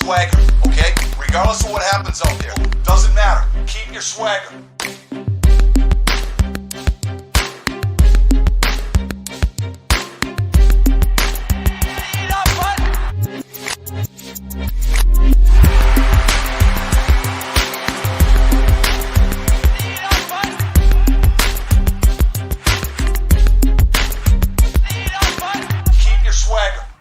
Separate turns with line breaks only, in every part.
swagger, okay? Regardless of what happens out there. Doesn't matter. Keep your swagger.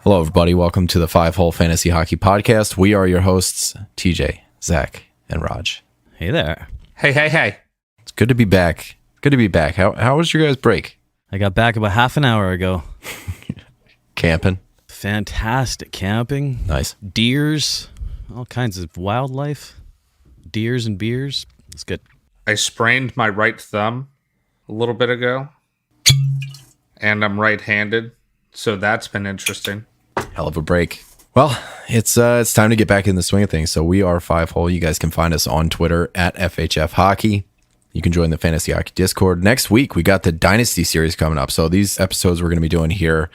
Hello, everybody. Welcome to the 5-Hole Fantasy Hockey Podcast. We are your hosts, TJ, Zach, and Raj.
Hey there.
Hey.
It's good to be back. How was your guys' break?
I got back about half an hour ago.
Camping.
Fantastic camping.
Nice.
Deers. All kinds of wildlife. Deers and beers. It's good.
I sprained my right thumb a little bit ago, and I'm right-handed, so that's been interesting.
Hell of a break. Well, it's time to get back in the swing of things. So we are 5-Hole. You guys can find us on Twitter at FHF Hockey. You can join the Fantasy Hockey Discord. Next week, we got the Dynasty series coming up. So these episodes we're going to be doing here,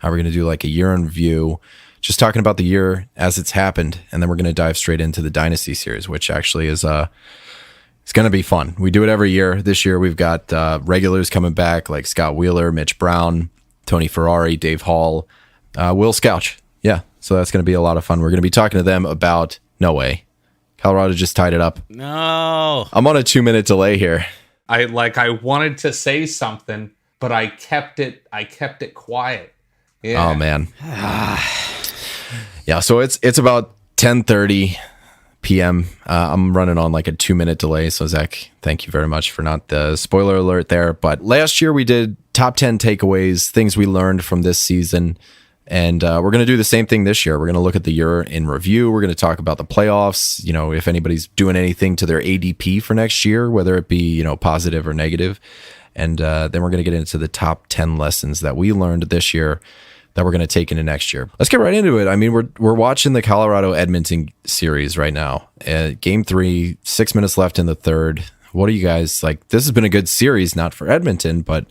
we're going to do like a year in review, just talking about the year as it's happened. And then we're going to dive straight into the Dynasty series, which actually is it's going to be fun. We do it every year. This year, we've got regulars coming back like Scott Wheeler, Mitch Brown, Tony Ferrari, Dave Hall, Will Scouch. Yeah, so that's going to be a lot of fun. We're going to be talking to them about No Way. Colorado just tied it up.
No.
I'm on a 2-minute delay here.
I wanted to say something, but I kept it quiet. Yeah.
Oh man. Yeah, so it's about 10:30 p.m. I'm running on like a 2-minute delay. So Zach, thank you very much for not the spoiler alert there. But last year we did top 10 takeaways, things we learned from this season. And we're going to do the same thing this year. We're going to look at the year in review. We're going to talk about the playoffs, if anybody's doing anything to their ADP for next year, whether it be, positive or negative. And then we're going to get into the top 10 lessons that we learned this year that we're going to take into next year. Let's get right into it. I mean, we're watching the Colorado Edmonton series right now. Game 3, 6 minutes left in the third. What are you guys like? This has been a good series, not for Edmonton, but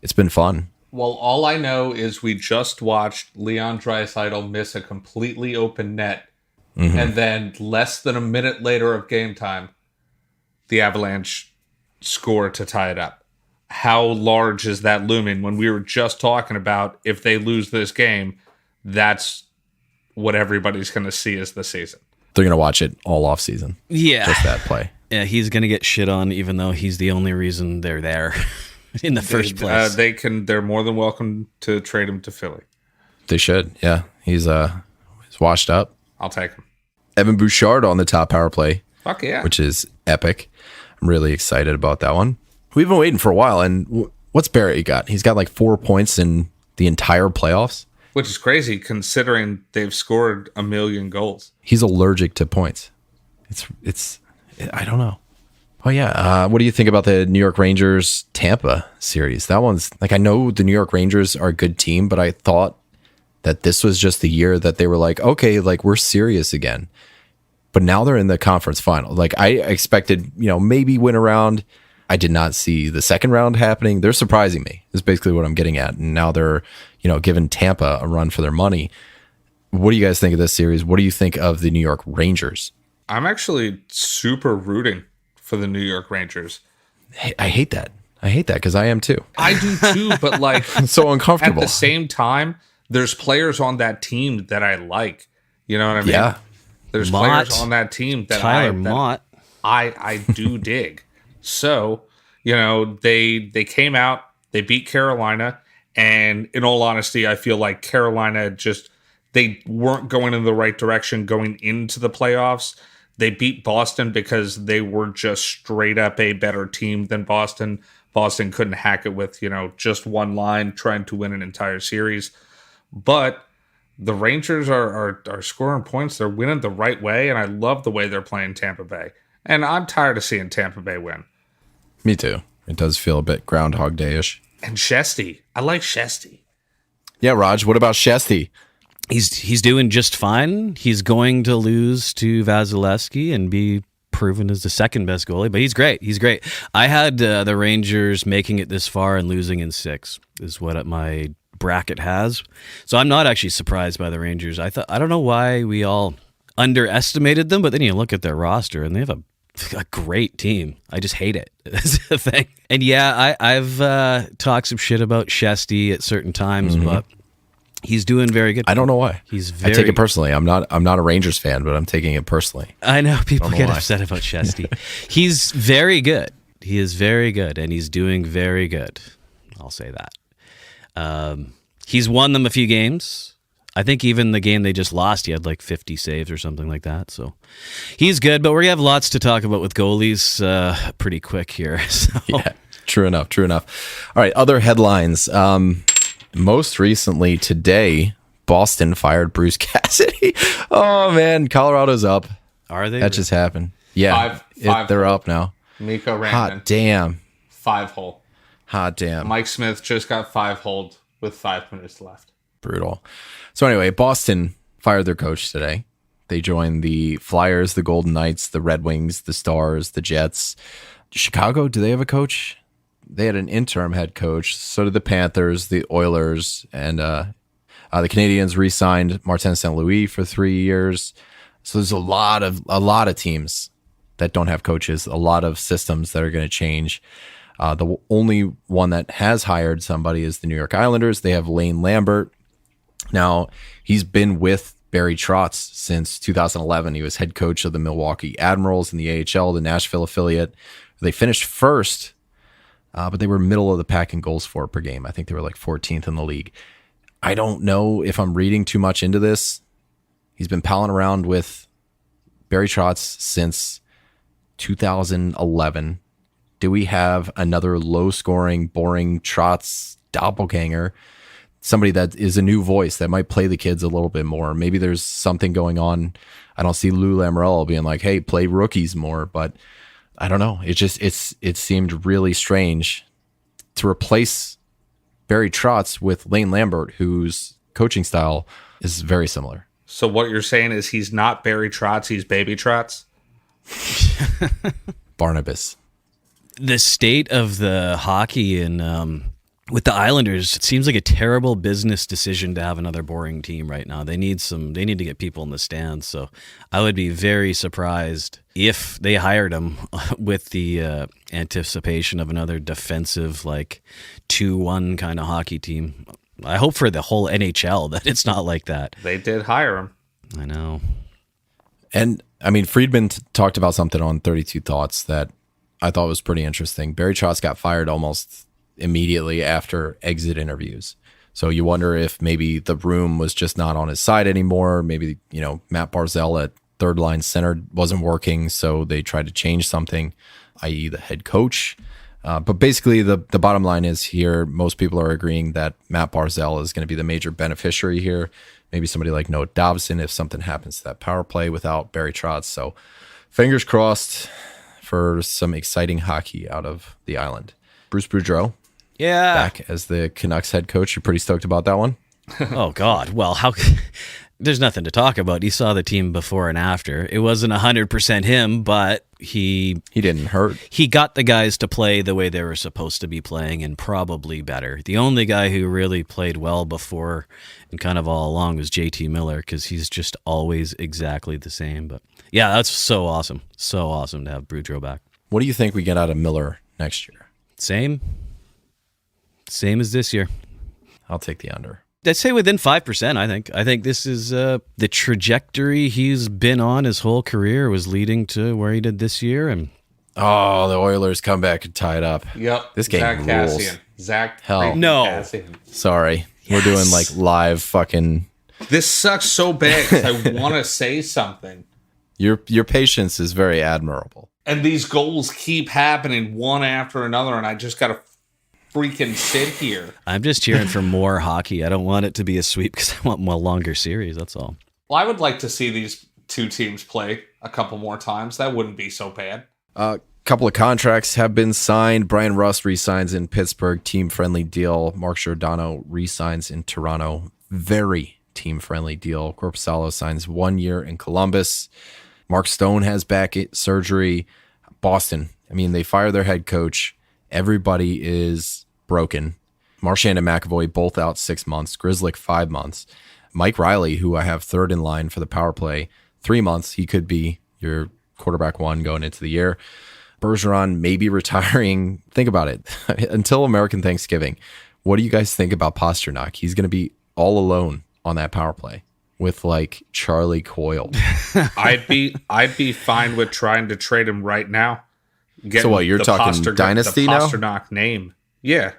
it's been fun.
Well, all I know is we just watched Leon Draisaitl miss a completely open net, and then less than a minute later of game time, the Avalanche score to tie it up. How large is that looming when we were just talking about if they lose this game, that's what everybody's going to see as the season.
They're going to watch it all off season.
Yeah.
Just that play.
Yeah, he's going to get shit on even though he's the only reason they're there in the first place.
They're more than welcome to trade him to Philly.
They should. Yeah. He's washed up.
I'll take him.
Evan Bouchard on the top power play.
Fuck yeah.
Which is epic. I'm really excited about that one. We've been waiting for a while, and what's Barrett got? He's got like 4 points in the entire playoffs.
Which is crazy considering they've scored 1 million goals.
He's allergic to points. It's I don't know. Oh yeah. What do you think about the New York Rangers Tampa series? That one's like, I know the New York Rangers are a good team, but I thought that this was just the year that they were like, okay, like we're serious again. But now they're in the conference final. Like I expected, maybe win a round. I did not see the second round happening. They're surprising me, is basically what I'm getting at. And now they're, giving Tampa a run for their money. What do you guys think of this series? What do you think of the New York Rangers?
I'm actually super rooting for the New York Rangers.
I hate that. Because I am too.
I do too, but like
it's so uncomfortable.
At the same time, there's players on that team that I like. You know what I mean?
Yeah.
There's players on that team that I do dig. So, they came out, they beat Carolina, and in all honesty, I feel like Carolina they weren't going in the right direction going into the playoffs. They beat Boston because they were just straight up a better team than Boston. Boston couldn't hack it with, just one line trying to win an entire series. But the Rangers are scoring points. They're winning the right way, and I love the way they're playing Tampa Bay. And I'm tired of seeing Tampa Bay win.
Me too. It does feel a bit Groundhog Day-ish.
And Shesty. I like Shesty.
Yeah, Raj, what about Shesty?
He's doing just fine. He's going to lose to Vasilevsky and be proven as the second best goalie, but he's great. I had the Rangers making it this far and losing in 6 is what my bracket has. So I'm not actually surprised by the Rangers. I don't know why we all underestimated them, but then you look at their roster and they have a great team. I just hate it. That's the thing. And yeah, I've talked some shit about Shesty at certain times, but he's doing very good.
I don't know why. I take it personally. I'm not a Rangers fan, but I'm taking it personally.
I know people get upset about Shesty. He's very good. He is very good, and he's doing very good. I'll say that. He's won them a few games. I think even the game they just lost, he had like 50 saves or something like that. So he's good, but we have lots to talk about with goalies pretty quick here. So.
Yeah, true enough. All right, other headlines. Most recently today, Boston fired Bruce Cassidy. Oh, man, Colorado's up.
Are they?
That just happened. Yeah, they're up now.
Mikko Rantanen.
Hot damn.
5-hole.
Hot damn.
Mike Smith just got 5-holed with 5 minutes left.
Brutal. So anyway, Boston fired their coach today. They joined the Flyers, the Golden Knights, the Red Wings, the Stars, the Jets. Chicago, do they have a coach? They had an interim head coach. So did the Panthers, the Oilers, and the Canadiens re-signed Martin St. Louis for 3 years. So there's a lot of teams that don't have coaches, a lot of systems that are going to change. The only one that has hired somebody is the New York Islanders. They have Lane Lambert. Now, he's been with Barry Trotz since 2011. He was head coach of the Milwaukee Admirals in the AHL, the Nashville affiliate. They finished first, but they were middle of the pack in goals for per game. I think they were like 14th in the league. I don't know if I'm reading too much into this. He's been palling around with Barry Trotz since 2011. Do we have another low-scoring, boring Trotz doppelganger? Somebody that is a new voice that might play the kids a little bit more. Maybe there's something going on. I don't see Lou Lamoriello being like, hey, play rookies more, but I don't know. It seemed really strange to replace Barry Trotz with Lane Lambert, whose coaching style is very similar.
So what you're saying is he's not Barry Trotz, he's Baby Trotz?
Barnabas.
The state of the hockey and with the Islanders, it seems like a terrible business decision to have another boring team right now. They need to get people in the stands. So I would be very surprised if they hired him with the anticipation of another defensive, like 2-1 kind of hockey team. I hope for the whole NHL that it's not like that.
They did hire him.
I know.
And I mean, Friedman talked about something on 32 Thoughts that I thought was pretty interesting. Barry Trotz got fired almost immediately after exit interviews. So you wonder if maybe the room was just not on his side anymore. Maybe, Matt Barzal at third line center wasn't working, so they tried to change something, i.e. the head coach. But basically the bottom line is here, most people are agreeing that Matt Barzal is going to be the major beneficiary here. Maybe somebody like Noah Dobson if something happens to that power play without Barry Trotz. So fingers crossed for some exciting hockey out of the island. Bruce Boudreau.
Yeah.
Back as the Canucks head coach. You're pretty stoked about that one?
Oh, God. Well, there's nothing to talk about. You saw the team before and after. It wasn't 100% him, but he
didn't hurt.
He got the guys to play the way they were supposed to be playing and probably better. The only guy who really played well before and kind of all along was JT Miller because he's just always exactly the same. But yeah, that's so awesome. So awesome to have Boudreau back.
What do you think we get out of Miller next year?
Same as this year.
I'll take the under.
I'd say within 5%, I think this is the trajectory he's been on his whole career was leading to where he did this year. And
the Oilers come back and tie it up.
Yep.
This game
Zach
rules.
Cassian. Zach
Hell.
No.
Cassian.
Sorry. Yes. We're doing like live fucking...
This sucks so bad because I want to say something.
Your patience is very admirable.
And these goals keep happening one after another, and I just got to freaking sit here.
I'm just cheering for more hockey. I don't want it to be a sweep because I want a longer series. That's all.
Well, I would like to see these two teams play a couple more times. That wouldn't be so bad.
A couple of contracts have been signed. Brian Rust re-signs in Pittsburgh, team-friendly deal. Mark Giordano re-signs in Toronto, very team-friendly deal. Korpisalo signs 1 year in Columbus. Mark Stone has back surgery. Boston, I mean, they fire their head coach. Everybody is broken. Marchand and McAvoy both out 6 months. Grzelcyk 5 months. Mike Riley, who I have third in line for the power play, 3 months, he could be your quarterback 1 going into the year. Bergeron maybe retiring. Think about it. Until American Thanksgiving, what do you guys think about Pastrnak? He's going to be all alone on that power play with like Charlie Coyle.
I'd be fine with trying to trade him right now.
So what, you're talking dynasty now?
The Pastrnak name, yeah,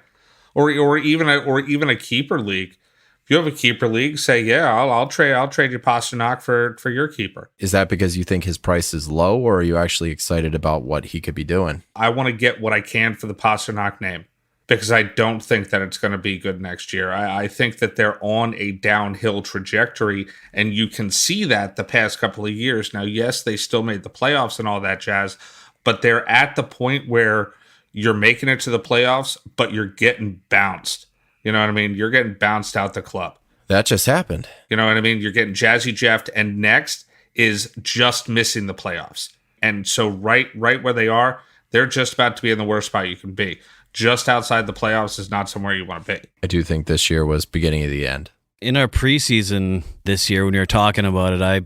or even a keeper league. If you have a keeper league, say I'll trade you Pastrnak for your keeper.
Is that because you think his price is low, or are you actually excited about what he could be doing?
I want to get what I can for the Pastrnak name because I don't think that it's going to be good next year. I think that they're on a downhill trajectory, and you can see that the past couple of years. Now, yes, they still made the playoffs and all that jazz, but they're at the point where you're making it to the playoffs, but you're getting bounced. You know what I mean? You're getting bounced out the club.
That just happened.
You know what I mean? You're getting Jazzy Jeffed, and next is just missing the playoffs. And so right where they are, they're just about to be in the worst spot you can be. Just outside the playoffs is not somewhere you want to be.
I do think this year was beginning of the end.
In our preseason this year, when we were talking about it, I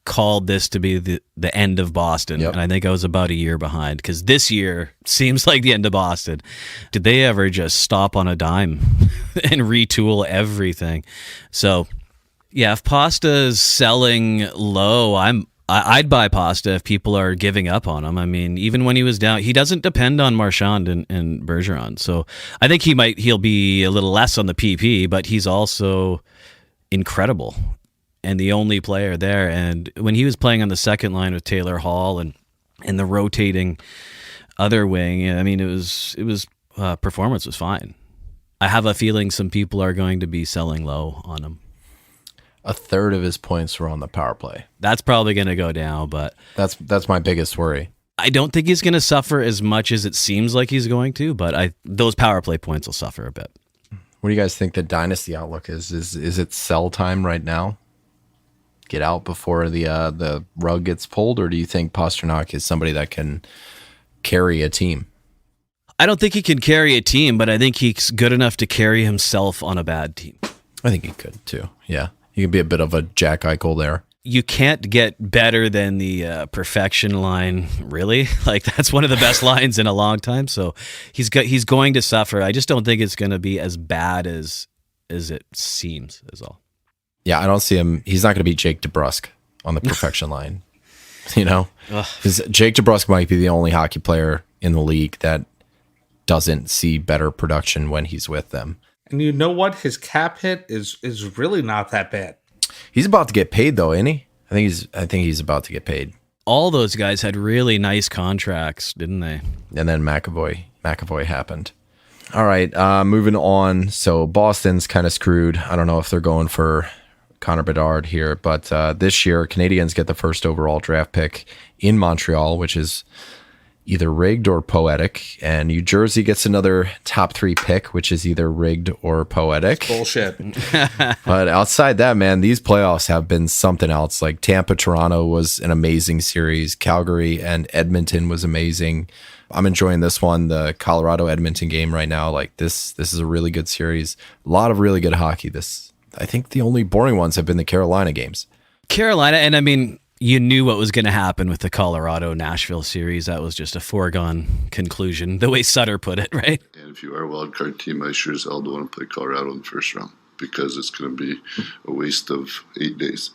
called this to be the end of Boston.
Yep.
And I think I was about a year behind because this year seems like the end of Boston. Did they ever just stop on a dime and retool everything? So, yeah, if Pasta is selling low, I'd buy Pasta if people are giving up on him. I mean, even when he was down, he doesn't depend on Marchand and Bergeron. So I think he'll be a little less on the PP, but he's also incredible and the only player there. And when he was playing on the second line with Taylor Hall and the rotating other wing, I mean, it was performance was fine. I have a feeling some people are going to be selling low on him.
A third of his points were on the power play.
That's probably going to go down, but
that's my biggest worry.
I don't think he's going to suffer as much as it seems like he's going to, but those power play points will suffer a bit.
What do you guys think the dynasty outlook is? Is it sell time right now? Get out before the rug gets pulled, or do you think Pastrnak is somebody that can carry a team?
I don't think he can carry a team, but I think he's good enough to carry himself on a bad team.
I think he could too. Yeah, he could be a bit of a Jack Eichel there.
You can't get better than the perfection line, really. Like that's one of the best lines in a long time. So he's going to suffer. I just don't think it's going to be as bad as it seems. Is all.
Yeah, I don't see him. He's not going to be Jake DeBrusk on the perfection line. You know, because Jake DeBrusk might be the only hockey player in the league that doesn't see better production when he's with them.
And you know what? His cap hit is really not that bad.
He's about to get paid though, isn't he? I think he's about to get paid.
All those guys had really nice contracts, didn't they?
And then McAvoy happened. All right, moving on. So Boston's kind of screwed. I don't know if they're going for Connor Bedard here, but this year Canadians get the first overall draft pick in Montreal, which is either rigged or poetic, and New Jersey gets another top 3 pick, which is either rigged or poetic.
Bullshit.
But outside that, man, these playoffs have been something else. Like Tampa-Toronto was an amazing series. Calgary and Edmonton was amazing. I'm enjoying this one, the Colorado-Edmonton game right now. Like this is a really good series. A lot of really good hockey. I think the only boring ones have been the Carolina games.
Carolina, and I mean, you knew what was going to happen with the Colorado-Nashville series. That was just a foregone conclusion, the way Sutter put it, right?
And if you are a wild card team, I sure as hell don't want to play Colorado in the first round because it's going to be a waste of 8 days.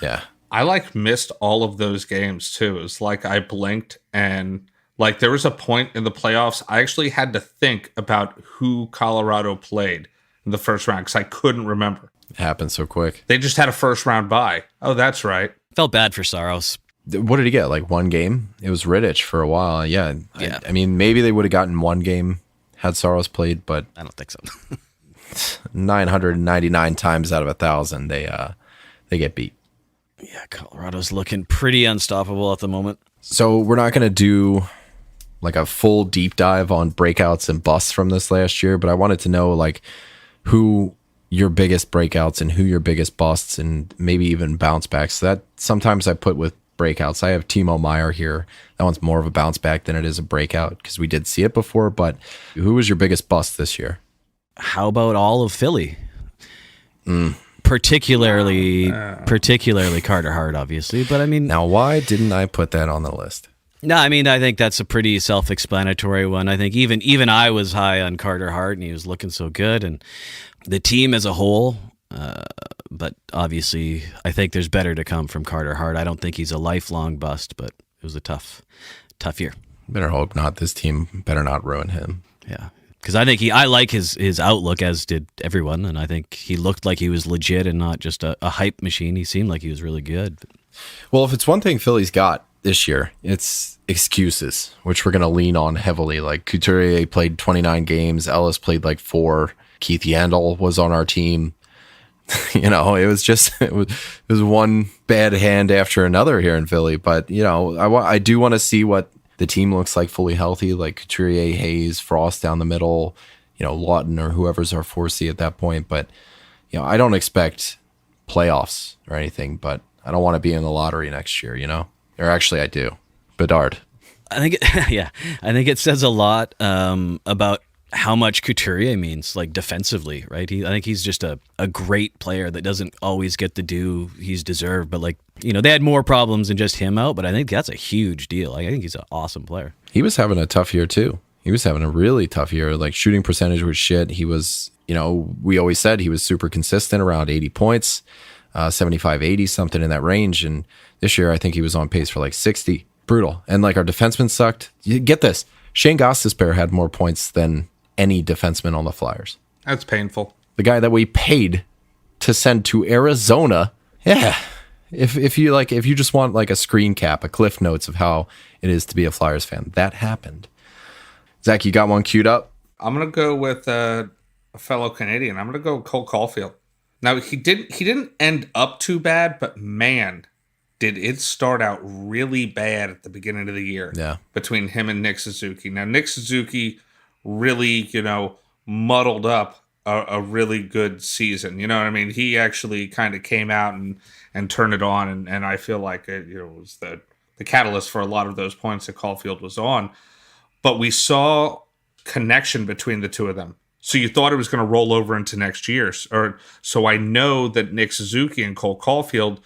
Yeah.
I missed all of those games too. It was like I blinked and there was a point in the playoffs I actually had to think about who Colorado played in the first round because I couldn't remember.
It happened so quick.
They just had a first round bye. Oh, that's right.
Felt bad for Saros.
What did he get? Like one game? It was Rittich for a while. Yeah. I mean, maybe they would have gotten one game had Saros played, but
I don't think so.
999 times out of 1,000, they get beat.
Yeah, Colorado's looking pretty unstoppable at the moment.
So we're not going to do like a full deep dive on breakouts and busts from this last year, but I wanted to know like who your biggest breakouts and who your biggest busts and maybe even bounce backs. So that sometimes I put with breakouts. I have Timo Meier here. That one's more of a bounce back than it is a breakout because we did see it before, but who was your biggest bust this year?
How about all of Philly? particularly Carter Hart, obviously. But I mean,
now why didn't I put that on the list?
No, I mean, I think that's a pretty self-explanatory one. I think even I was high on Carter Hart, and he was looking so good, and the team as a whole. But obviously, I think there's better to come from Carter Hart. I don't think he's a lifelong bust, but it was a tough year.
Better hope not. This team better not ruin him.
Yeah, because I like his outlook, as did everyone, and I think he looked like he was legit and not just a hype machine. He seemed like he was really good.
Well, if it's one thing Philly's got this year, it's excuses, which we're going to lean on heavily. Like Couturier played 29 games, Ellis played like 4, Keith Yandel was on our team. You know, it was one bad hand after another here in Philly. But you know, I do want to see what the team looks like fully healthy, like Couturier, Hayes, Frost down the middle, you know, Lawton or whoever's our 4C at that point. But you know, I don't expect playoffs or anything, but I don't want to be in the lottery next year, you know? Or actually I do. Bedard.
I think I think it says a lot about how much Couturier means, like defensively, right? I think he's just a great player that doesn't always get the due he's deserved, but like, you know, they had more problems than just him out, but I think that's a huge deal. I think he's an awesome player. He
was having a tough year too. He was having a really tough year. Like shooting percentage was shit. He was, you know, we always said he was super consistent around 80 points, 75, 80, something in that range. And this year, I think he was on pace for like 60. Brutal. And like our defensemen sucked. You get this. Shane Gostisbehere had more points than any defenseman on the Flyers.
That's painful.
The guy that we paid to send to Arizona. Yeah. If you just want like a screen cap, a cliff notes of how it is to be a Flyers fan, that happened. Zach, you got one queued up?
I'm gonna go with a fellow Canadian. I'm gonna go with Cole Caulfield. Now he didn't end up too bad, but man, did it start out really bad at the beginning of the year.
Yeah.
Between him and Nick Suzuki. Now Nick Suzuki really, you know, muddled up a really good season. You know what I mean? He actually kind of came out and turned it on, and I feel like it, you know, was the catalyst for a lot of those points that Caulfield was on. But we saw connection between the two of them. So you thought it was going to roll over into next year. So I know that Nick Suzuki and Cole Caulfield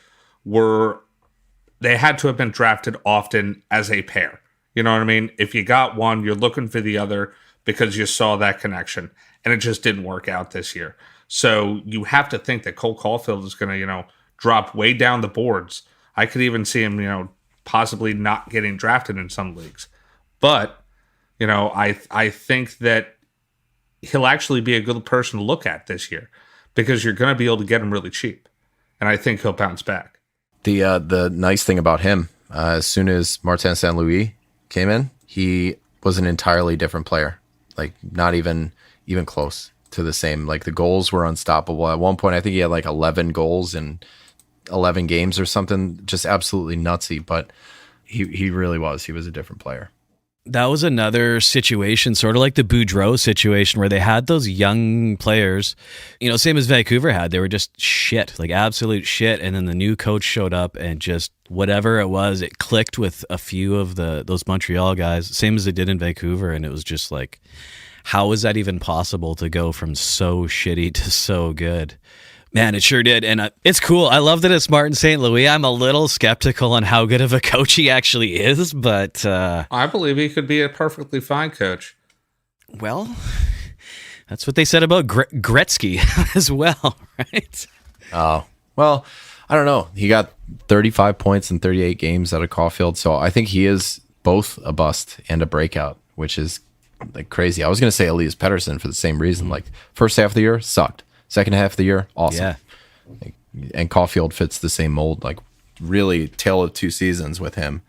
they had to have been drafted often as a pair. You know what I mean? If you got one, you're looking for the other because you saw that connection, and it just didn't work out this year. So you have to think that Cole Caulfield is going to, you know, drop way down the boards. I could even see him, you know, possibly not getting drafted in some leagues. But, you know, I think that he'll actually be a good person to look at this year because you're going to be able to get him really cheap. And I think he'll bounce back.
The nice thing about him, as soon as Martin St. Louis came in, he was an entirely different player. Like not even close to the same. Like the goals were unstoppable. At one point, I think he had like 11 goals in 11 games or something, just absolutely nutsy. But he really was. He was a different player.
That was another situation, sort of like the Boudreau situation, where they had those young players, you know, same as Vancouver had. They were just shit, like absolute shit. And then the new coach showed up and just whatever it was, it clicked with a few of those Montreal guys, same as it did in Vancouver. And it was just like, how is that even possible to go from so shitty to so good? Man, it sure did. And it's cool. I love that it's Martin St. Louis. I'm a little skeptical on how good of a coach he actually is, but...
I believe he could be a perfectly fine coach.
Well, that's what they said about Gretzky as well, right?
Oh, well, I don't know. He got 35 points in 38 games out of Caulfield, so I think he is both a bust and a breakout, which is like crazy. I was going to say Elias Pettersson for the same reason. Like, first half of the year, sucked. Second half of the year, awesome. Yeah. And Caulfield fits the same mold, like really tale of two seasons with him.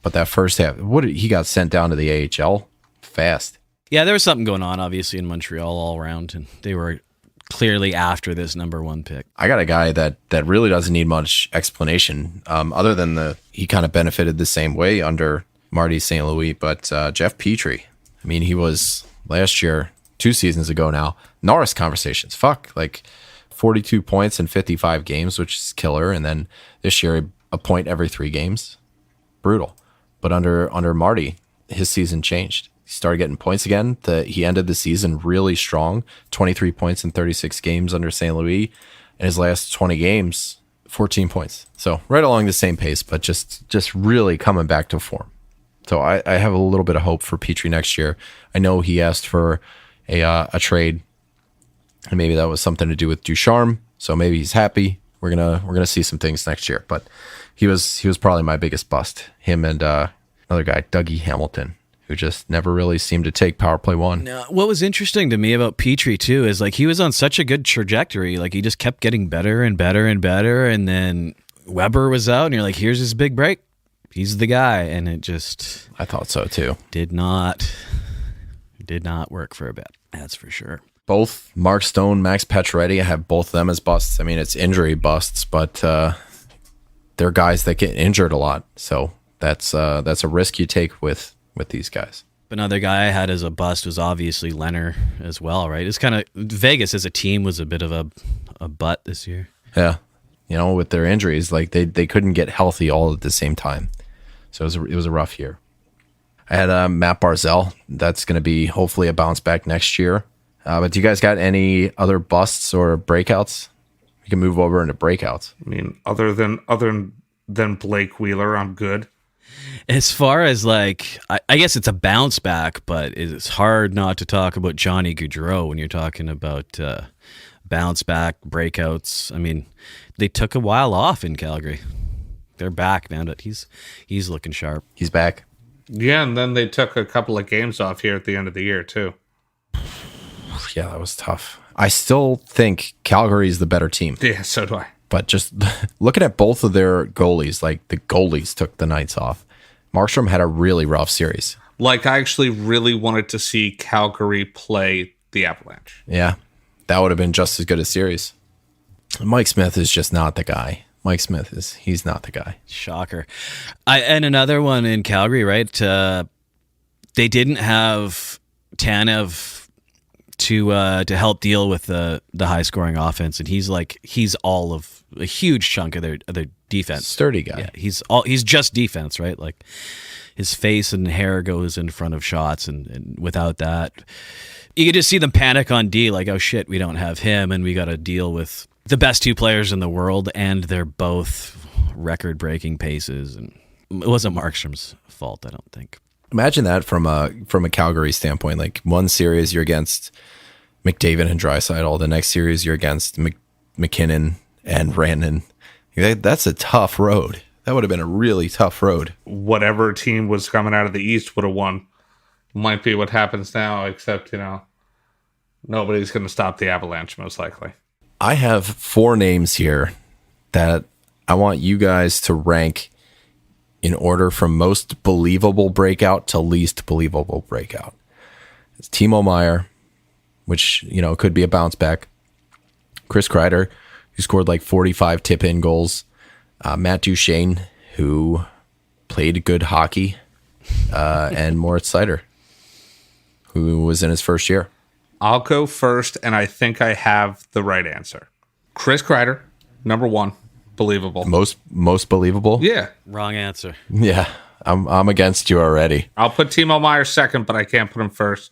But that first half, he got sent down to the AHL fast.
Yeah, there was something going on, obviously, in Montreal all around, and they were clearly after this number one pick.
I got a guy that really doesn't need much explanation, other than he kind of benefited the same way under Marty St. Louis, but Jeff Petrie. I mean, he was last year, 2 seasons ago now, Norris conversations. Like 42 points in 55 games, which is killer. And then this year, a point every 3 games. Brutal. But under Marty, his season changed. He started getting points again. He ended the season really strong. 23 points in 36 games under St. Louis. in his last 20 games, 14 points. So right along the same pace, but just really coming back to form. So I have a little bit of hope for Petrie next year. I know he asked for a trade, and maybe that was something to do with Ducharme. So maybe he's happy. We're gonna see some things next year. But he was probably my biggest bust. Him and another guy, Dougie Hamilton, who just never really seemed to take power play one.
Now, what was interesting to me about Petrie too is like he was on such a good trajectory. Like he just kept getting better and better and better, and then Weber was out, and you're like, here's his big break. He's the guy, and it just...
I thought so, too.
Did not work for a bit. That's for sure.
Both Mark Stone, Max Pacioretty, I have both of them as busts. I mean, it's injury busts, but they're guys that get injured a lot. So that's a risk you take with these guys.
Another guy I had as a bust was obviously Leonard as well, right? It's kind of... Vegas as a team was a bit of a butt this year.
Yeah. You know, with their injuries, like they couldn't get healthy all at the same time. So it was a rough year. I had Matt Barzal. That's going to be hopefully a bounce back next year. But do you guys got any other busts or breakouts? We can move over into breakouts.
I mean, other than Blake Wheeler, I'm good.
As far as like, I guess it's a bounce back, but it's hard not to talk about Johnny Gaudreau when you're talking about bounce back breakouts. I mean, they took a while off in Calgary. They're back, man, but he's looking sharp.
He's back.
Yeah, and then they took a couple of games off here at the end of the year, too.
Yeah, that was tough. I still think Calgary's the better team.
Yeah, so do I.
But just looking at both of their goalies, like the goalies took the nights off. Markstrom had a really rough series.
Like, I actually really wanted to see Calgary play the Avalanche.
Yeah, that would have been just as good a series. Mike Smith is just not the guy. He's not the guy.
Shocker. And another one in Calgary, right? They didn't have Tanev to help deal with the high scoring offense, and he's all of a huge chunk of their defense.
Sturdy guy.
Yeah, he's just defense, right? Like his face and hair goes in front of shots, and without that, you could just see them panic on D, like, oh shit, we don't have him, and we got to deal with the best two players in the world, and they're both record-breaking paces. And it wasn't Markstrom's fault, I don't think.
Imagine that from a Calgary standpoint. Like one series you're against McDavid and Draisaitl, the next series you're against McKinnon and Rantanen. That's a tough road. That would have been a really tough road.
Whatever team was coming out of the East would have won. Might be what happens now, except, nobody's going to stop the Avalanche, most likely.
I have 4 names here that I want you guys to rank in order from most believable breakout to least believable breakout. It's Timo Meier, which, could be a bounce back. Chris Kreider, who scored like 45 tip-in goals. Matt Duchene, who played good hockey. And Moritz Seider, who was in his first year.
I'll go first, and I think I have the right answer. Chris Kreider, number 1, believable.
Most believable?
Yeah.
Wrong answer.
Yeah, I'm against you already.
I'll put Timo Meier second, but I can't put him first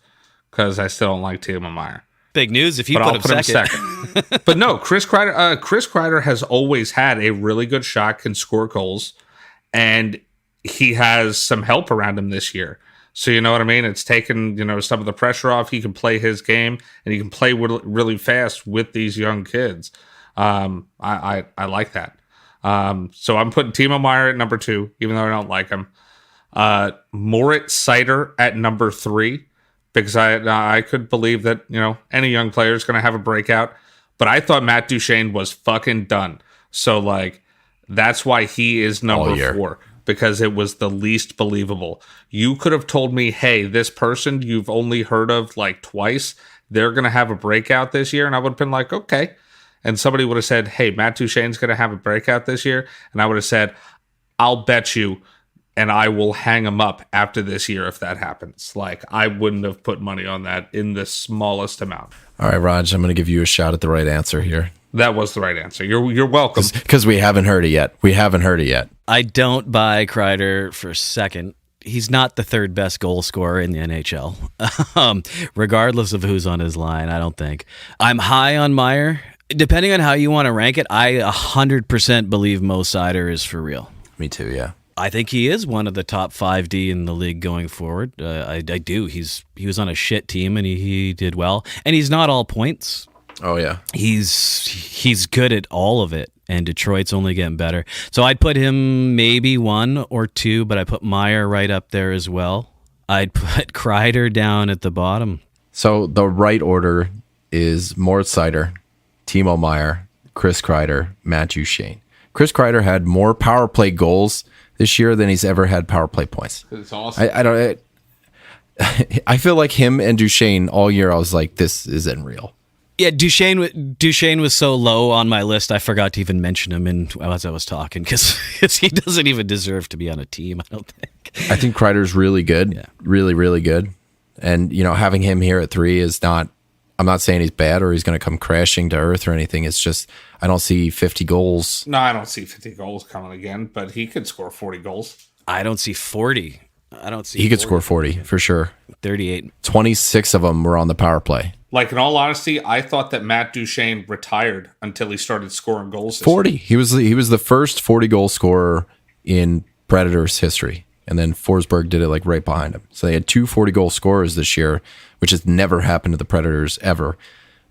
because I still don't like Timo Meier.
Big news if you
But
put
I'll
him
put him second. But no, Chris Kreider. Chris Kreider has always had a really good shot, can score goals, and he has some help around him this year. So you know what I mean? It's taken, some of the pressure off. He can play his game, and he can play really fast with these young kids. I like that. So I'm putting Timo Meier at number 2, even though I don't like him. Moritz Seider at number 3, because I could believe that, any young player is going to have a breakout. But I thought Matt Duchene was fucking done. So, that's why he is number 4. Because it was the least believable. You could have told me, hey, this person you've only heard of twice, they're going to have a breakout this year. And I would have been like, okay. And somebody would have said, hey, Matt Duchene's going to have a breakout this year. And I would have said, I'll bet you, and I will hang him up after this year if that happens. I wouldn't have put money on that in the smallest amount.
All right, Raj, I'm going to give you a shot at the right answer here.
That was the right answer. You're welcome.
Because we haven't heard it yet.
I don't buy Kreider for second. He's not the 3rd best goal scorer in the NHL, regardless of who's on his line, I don't think. I'm high on Meier. Depending on how you want to rank it, I 100% believe Mo Seider is for real.
Me too, yeah.
I think he is one of the top 5D in the league going forward. I do. He was on a shit team and he did well. And he's not all points.
Oh yeah.
He's good at all of it. And Detroit's only getting better. So I'd put him maybe 1 or 2, but I put Meyer right up there as well. I'd put Kreider down at the bottom.
So the right order is Moritz Seider, Timo Meyer, Chris Kreider, Matt Duchene. Chris Kreider had more power play goals this year than he's ever had power play points.
It's awesome.
I feel like him and Duchene all year. I was like, this isn't real.
Yeah, Duchene was so low on my list, I forgot to even mention him as I was talking because he doesn't even deserve to be on a team, I don't think.
I think Kreider's really good,
Yeah.
really, really good. And, having him here at 3 is not, I'm not saying he's bad or he's going to come crashing to earth or anything. It's just, I don't see 50 goals.
No, I don't see 50 goals coming again, but he could score 40 goals.
I don't see 40.
He could score 40 for sure.
38.
26 of them were on the power play.
Like, in all honesty, I thought that Matt Duchene retired until he started scoring goals.
40. He was the first 40 goal scorer in Predators history. And then Forsberg did it like right behind him. So they had 2 40 goal scorers this year, which has never happened to the Predators ever.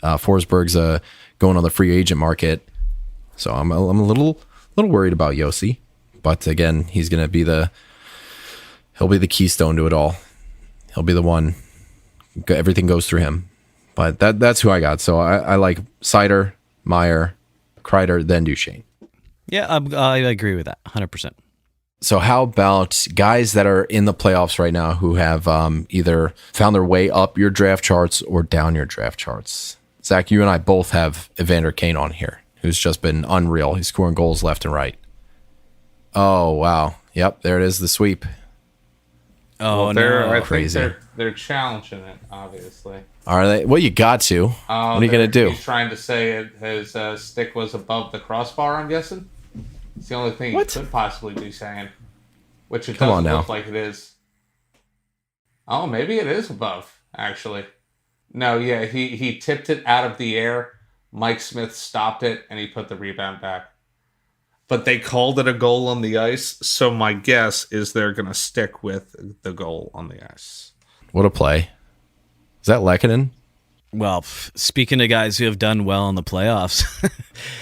Forsberg's going on the free agent market. So I'm a little worried about Yossi. But again, he's going to be he'll be the keystone to it all. He'll be the one. Everything goes through him. But that's who I got. So I like Seider, Meyer, Kreider, then Duchene.
Yeah, I agree with that, 100%.
So how about guys that are in the playoffs right now who have either found their way up your draft charts or down your draft charts? Zach, you and I both have Evander Kane on here, who's just been unreal. He's scoring goals left and right. Oh, wow. Yep, there it is, the sweep.
Oh,
well,
no.
I
Crazy.
think they're challenging it, obviously.
Are they? Well, you got to. What are you going to do?
He's trying to say his stick was above the crossbar, I'm guessing. It's the only thing he could possibly be saying. Which it doesn't look like it is. Oh, maybe it is above, actually. No, yeah, he tipped it out of the air. Mike Smith stopped it, and he put the rebound back. But they called it a goal on the ice, so my guess is they're going to stick with the goal on the ice.
What a play. Is that Lehkonen?
Well, speaking of guys who have done well in the playoffs.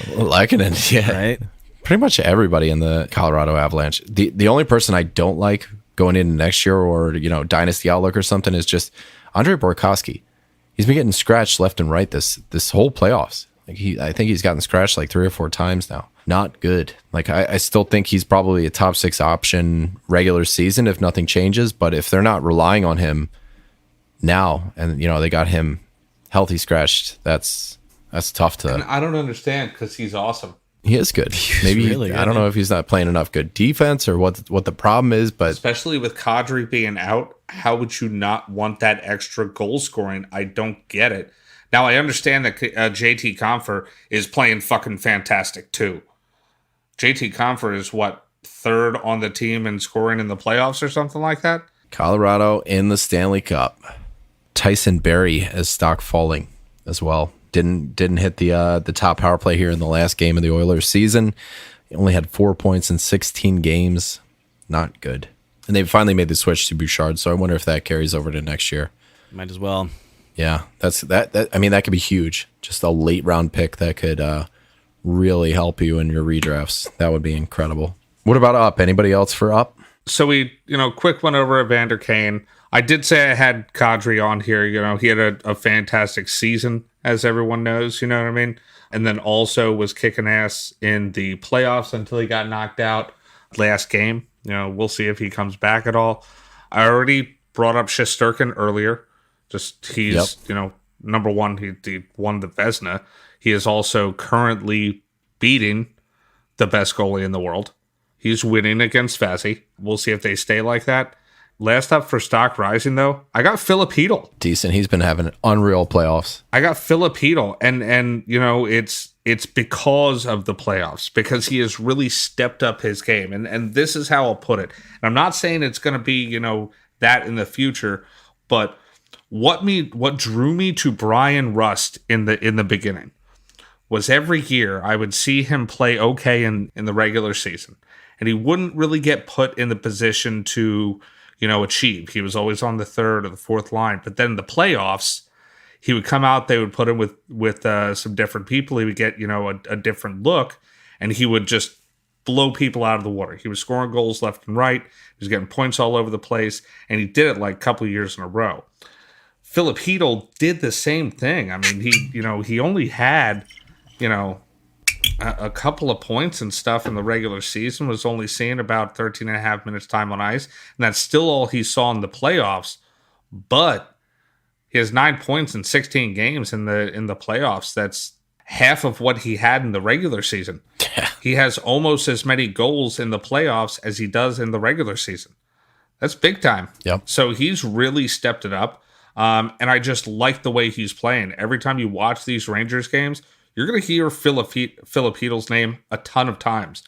Lehkonen, yeah.
Right?
Pretty much everybody in the Colorado Avalanche. The only person I don't like going into next year or, Dynasty Outlook or something is just Andrei Burakovsky. He's been getting scratched left and right this whole playoffs. I think he's gotten scratched like 3 or 4 times now. Not good. I still think he's probably a top 6 option regular season if nothing changes. But if they're not relying on him now, and they got him healthy scratched, that's tough to.
And I don't understand because he's awesome.
He is good. Maybe
really good.
I don't know if he's not playing enough good defense or what the problem is, but
Especially with Kadri being out, how would you not want that extra goal scoring? I don't get it. Now, I understand that JT Compher is playing fucking fantastic, too. JT Compher is, 3rd on the team in scoring in the playoffs or something like that?
Colorado in the Stanley Cup. Tyson Barrie as stock falling as well. Didn't hit the top power play here in the last game of the Oilers season. He only had 4 points in 16 games. Not good. And they finally made the switch to Bouchard, so I wonder if that carries over to next year.
Might as well.
Yeah, that could be huge. Just a late round pick that could really help you in your redrafts. That would be incredible. What about up? Anybody else for up?
So we, quick one over Evander Kane. I did say I had Kadri on here. He had a fantastic season, as everyone knows. You know what I mean? And then also was kicking ass in the playoffs until he got knocked out last game. We'll see if he comes back at all. I already brought up Shesterkin earlier. He's, number one, he won the Vezina. He is also currently beating the best goalie in the world. He's winning against Vazzy. We'll see if they stay like that. Last up for stock rising, though, I got Philip Hedl.
Decent. He's been having unreal playoffs.
I got Philip Hedl, and it's because of the playoffs, because he has really stepped up his game. And this is how I'll put it. And I'm not saying it's going to be, that in the future, but what drew me to Brian Rust in the beginning was every year I would see him play okay in the regular season, and he wouldn't really get put in the position to, achieve. He was always on the third or the fourth line. But then the playoffs, he would come out, they would put him with some different people. He would get, a different look, and he would just blow people out of the water. He was scoring goals left and right. He was getting points all over the place, and he did it like a couple of years in a row. Philip Hedl did the same thing. I mean, he only had, a couple of points and stuff in the regular season, was only seeing about 13 and a half minutes time on ice. And that's still all he saw in the playoffs. But he has 9 points in 16 games in the playoffs. That's half of what he had in the regular season. He has almost as many goals in the playoffs as he does in the regular season. That's big time.
Yep.
So he's really stepped it up. And I just like the way he's playing. Every time you watch these Rangers games, you're going to hear Philip Hedl's name a ton of times.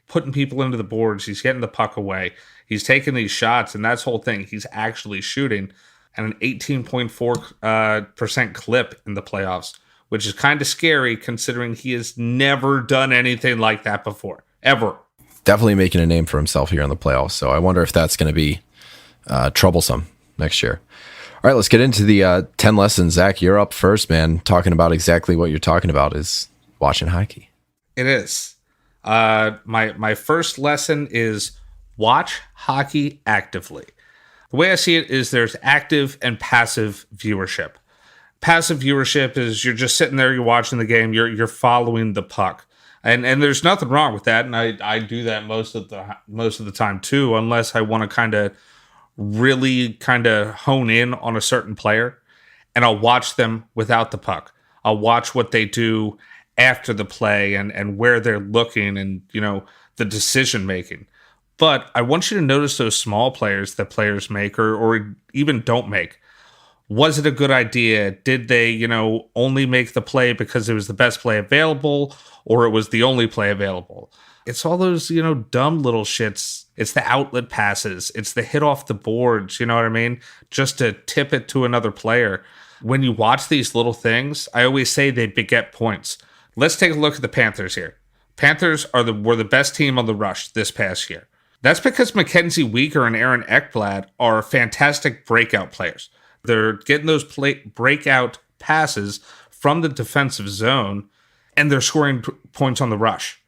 Putting people into the boards. He's getting the puck away. He's taking these shots, and that's the whole thing. He's actually shooting at an 18.4% clip in the playoffs, which is kind of scary considering he has never done anything like that before, ever.
Definitely making a name for himself here in the playoffs. So I wonder if that's going to be troublesome next year. All right, let's get into the 10 lessons. Zach, you're up first, man. Talking about exactly what you're talking about is watching hockey.
It is. My first lesson is watch hockey actively. The way I see it is there's active and passive viewership. Passive viewership is you're just sitting there, you're watching the game, you're following the puck. And there's nothing wrong with that, and I do that most of the time too, unless I want to really hone in on a certain player, and I'll watch them without the puck. I'll watch what they do after the play and where they're looking and, the decision making. But I want you to notice those small players that players make or even don't make. Was it a good idea? Did they, only make the play because it was the best play available or it was the only play available? It's all those, dumb little shits. It's the outlet passes. It's the hit off the boards, you know what I mean? Just to tip it to another player. When you watch these little things, I always say they beget points. Let's take a look at the Panthers here. Panthers were the best team on the rush this past year. That's because Mackenzie Weegar and Aaron Ekblad are fantastic breakout players. They're getting those breakout passes from the defensive zone, and they're scoring points on the rush.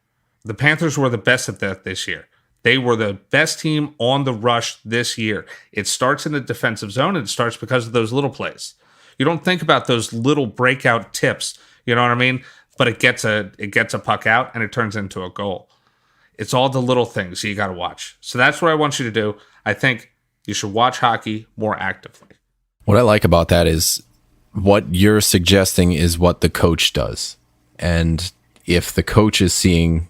The Panthers were the best at that this year. They were the best team on the rush this year. It starts in the defensive zone, and it starts because of those little plays. You don't think about those little breakout tips, you know what I mean? But it gets a puck out, and it turns into a goal. It's all the little things you got to watch. So that's what I want you to do. I think you should watch hockey more actively.
What I like about that is what you're suggesting is what the coach does. And if the coach is seeing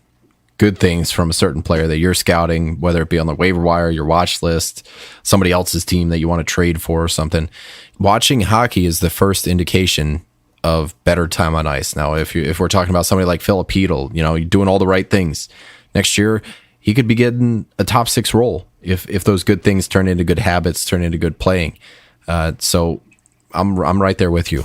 good things from a certain player that you're scouting, whether it be on the waiver wire, your watch list, somebody else's team that you want to trade for or something, watching hockey is the first indication of better time on ice. Now, if we're talking about somebody like Philip Hedl, you're doing all the right things, next year he could be getting a top 6 role if those good things turn into good habits, turn into good playing. So I'm right there with you.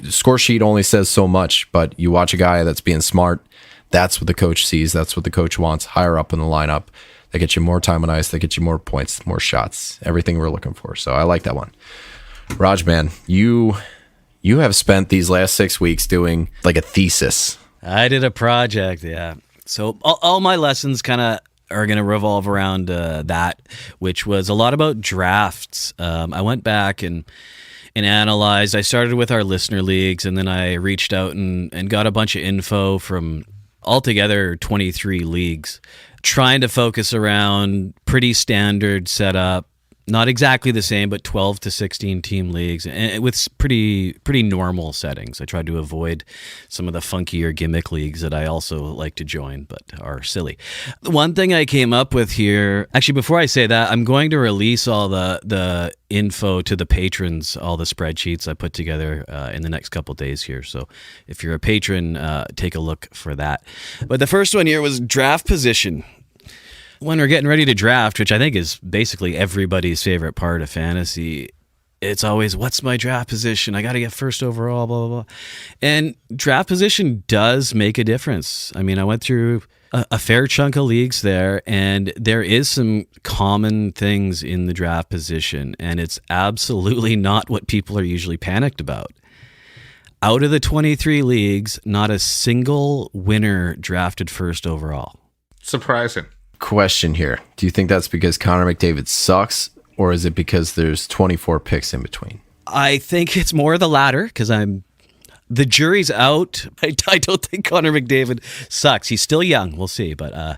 Score sheet only says so much, but you watch a guy that's being smart. That's what the coach sees. That's what the coach wants higher up in the lineup. That gets you more time on ice. That gets you more points, more shots, everything we're looking for. So I like that one. Raj, man, you have spent these last 6 weeks doing like a thesis.
I did a project, yeah. So all my lessons kind of are going to revolve around that, which was a lot about drafts. I went back and analyzed. I started with our listener leagues, and then I reached out and got a bunch of info from altogether 23 leagues, trying to focus around pretty standard setup, not exactly the same, but 12 to 16 team leagues, and with pretty normal settings. I tried to avoid some of the funkier gimmick leagues that I also like to join, but are silly. One thing I came up with here, actually, before I say that, I'm going to release all the info to the patrons, all the spreadsheets I put together in the next couple days here. So if you're a patron, take a look for that. But the first one here was draft position. When we're getting ready to draft, which I think is basically everybody's favorite part of fantasy, it's always, what's my draft position? I got to get first overall, blah, blah, blah. And draft position does make a difference. I mean, I went through a fair chunk of leagues there, and there is some common things in the draft position, and it's absolutely not what people are usually panicked about. Out of the 23 leagues, not a single winner drafted first overall.
Surprising.
Question here. Do you think that's because Connor McDavid sucks, or is it because there's 24 picks in between?
I think it's more the latter, because the jury's out. I don't think Connor McDavid sucks. He's still young. We'll see, but I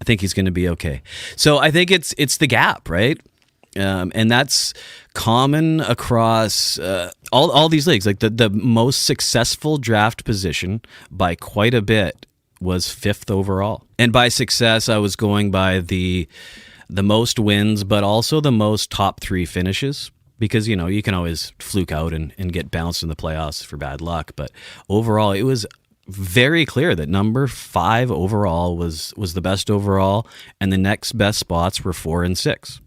think he's going to be okay. So I think it's the gap, right? And that's common across all these leagues. Like the most successful draft position by quite a bit was 5th overall. And by success, I was going by the most wins, but also the most top 3 finishes. Because, you can always fluke out and get bounced in the playoffs for bad luck. But overall, it was very clear that number 5 overall was the best overall, and the next best spots were 4 and 6.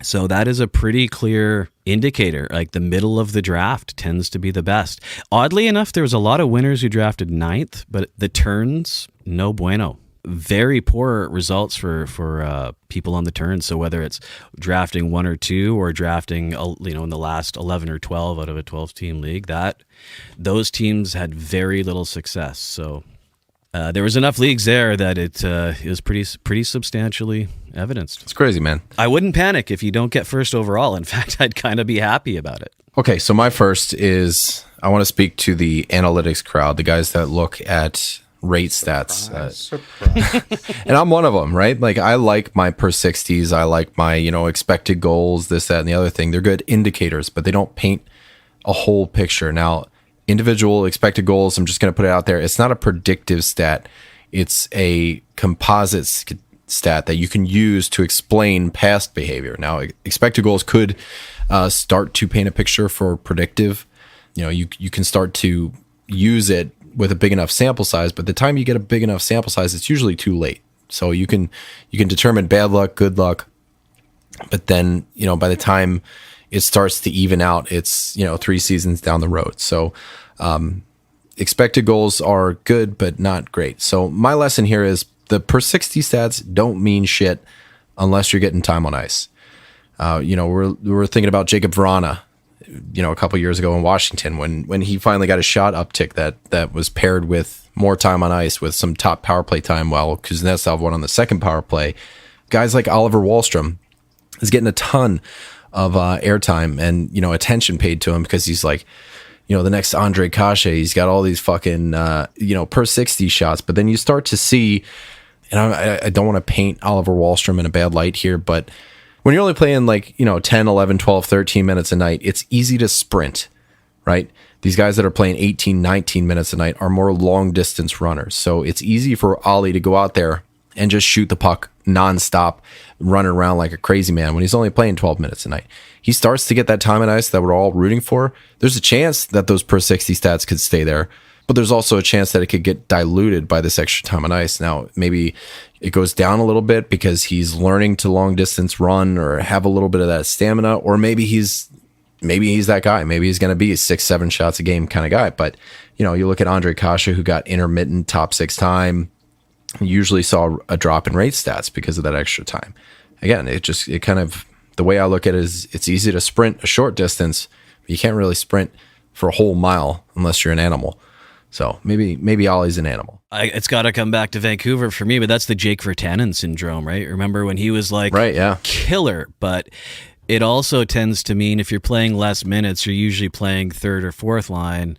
So that is a pretty clear indicator. Like the middle of the draft tends to be the best. Oddly enough, there was a lot of winners who drafted 9th, but the turns, no bueno. Very poor results for people on the turn. So whether it's drafting 1 or 2 or drafting in the last 11 or 12 out of a 12-team league, those teams had very little success. So there was enough leagues there that it was pretty substantially evidenced.
It's crazy, man.
I wouldn't panic if you don't get first overall. In fact, I'd kind of be happy about it.
Okay, so my first is I want to speak to the analytics crowd, the guys that look at rate stats.
Surprise.
And I'm one of them, right? Like I like my per 60s. I like my, expected goals, this, that, and the other thing. They're good indicators, but they don't paint a whole picture. Now, individual expected goals, I'm just going to put it out there. It's not a predictive stat. It's a composite stat that you can use to explain past behavior. Now, expected goals could start to paint a picture for predictive. You can start to use it with a big enough sample size, but the time you get a big enough sample size, it's usually too late. So you can determine bad luck, good luck, but then, by the time it starts to even out, it's, 3 seasons down the road. So expected goals are good, but not great. So my lesson here is the per 60 stats don't mean shit unless you're getting time on ice. We're thinking about Jacob Vrana, a couple years ago in Washington when he finally got a shot uptick that was paired with more time on ice with some top power play time while Kuznetsov won on the second power play. Guys like Oliver Wahlstrom is getting a ton of airtime and, attention paid to him because he's like, the next Andre Kashe. He's got all these fucking, per 60 shots. But then you start to see, and I don't want to paint Oliver Wahlstrom in a bad light here, but when you're only playing 10, 11, 12, 13 minutes a night, it's easy to sprint, right? These guys that are playing 18, 19 minutes a night are more long distance runners. So it's easy for Ollie to go out there and just shoot the puck nonstop, running around like a crazy man when he's only playing 12 minutes a night. He starts to get that time on ice that we're all rooting for. There's a chance that those per 60 stats could stay there, but there's also a chance that it could get diluted by this extra time on ice. Now, maybe it goes down a little bit because he's learning to long distance run or have a little bit of that stamina, or maybe he's that guy. Maybe he's going to be a 6-7 shots a game kind of guy. But, you look at Andre Kasha, who got intermittent top 6 time, usually saw a drop in rate stats because of that extra time. Again, it kind of, the way I look at it is it's easy to sprint a short distance, but you can't really sprint for a whole mile unless you're an animal. So maybe Ollie's an animal.
It's got to come back to Vancouver for me, but that's the Jake Virtanen syndrome, right? Remember when he was
right, yeah,
killer, but it also tends to mean if you're playing less minutes, you're usually playing third or fourth line.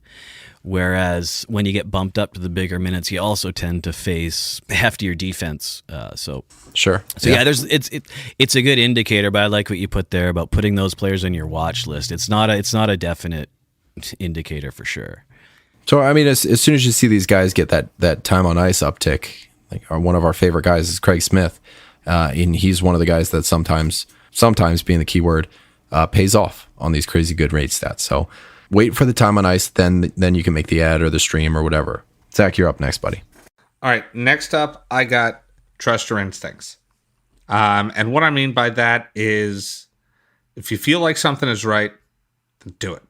Whereas when you get bumped up to the bigger minutes, you also tend to face heftier defense.
Sure.
So yeah, it's a good indicator, but I like what you put there about putting those players on your watch list. It's not a definite indicator for sure.
So I mean, as soon as you see these guys get that time on ice uptick, like one of our favorite guys is Craig Smith, and he's one of the guys that sometimes being the key word, pays off on these crazy good rate stats. So wait for the time on ice, then you can make the ad or the stream or whatever. Zach, you're up next, buddy.
All right, next up, I got trust your instincts. And what I mean by that is if you feel like something is right, then do it.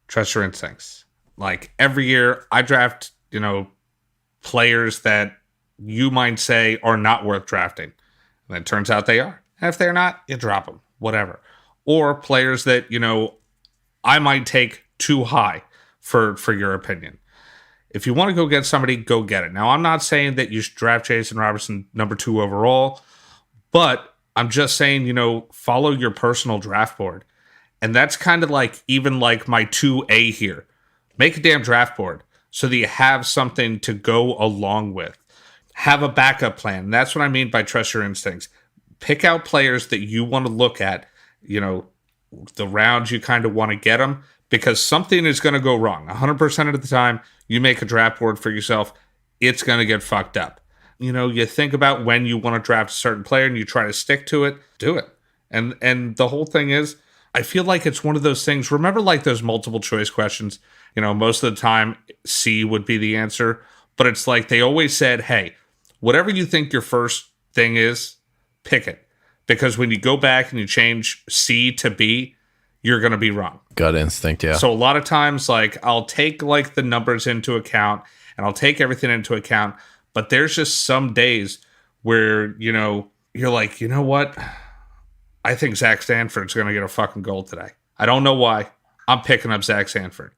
Trust your instincts. Like every year, I draft, players that you might say are not worth drafting. And it turns out they are. And if they're not, you drop them, whatever. Or players that, I might take too high for your opinion. If you want to go get somebody, go get it. Now, I'm not saying that you should draft Jason Robertson number 2 overall, but I'm just saying, follow your personal draft board. And that's kind of like even like my 2A here. Make a damn draft board so that you have something to go along with. Have a backup plan. That's what I mean by trust your instincts. Pick out players that you want to look at, the rounds you kind of want to get them, because something is going to go wrong. 100% of the time, you make a draft board for yourself, it's going to get fucked up. You think about when you want to draft a certain player and you try to stick to it, do it. And the whole thing is, I feel like it's one of those things. Remember like those multiple choice questions? Most of the time C would be the answer, but it's like they always said, hey, whatever you think your first thing is, pick it. Because when you go back and you change C to B, you're going to be wrong.
Gut instinct, yeah.
So a lot of times, like, I'll take like the numbers into account and I'll take everything into account, but there's just some days where, you're like, you know what? I think Zach Stanford's going to get a fucking goal today. I don't know why. I'm picking up Zach Stanford.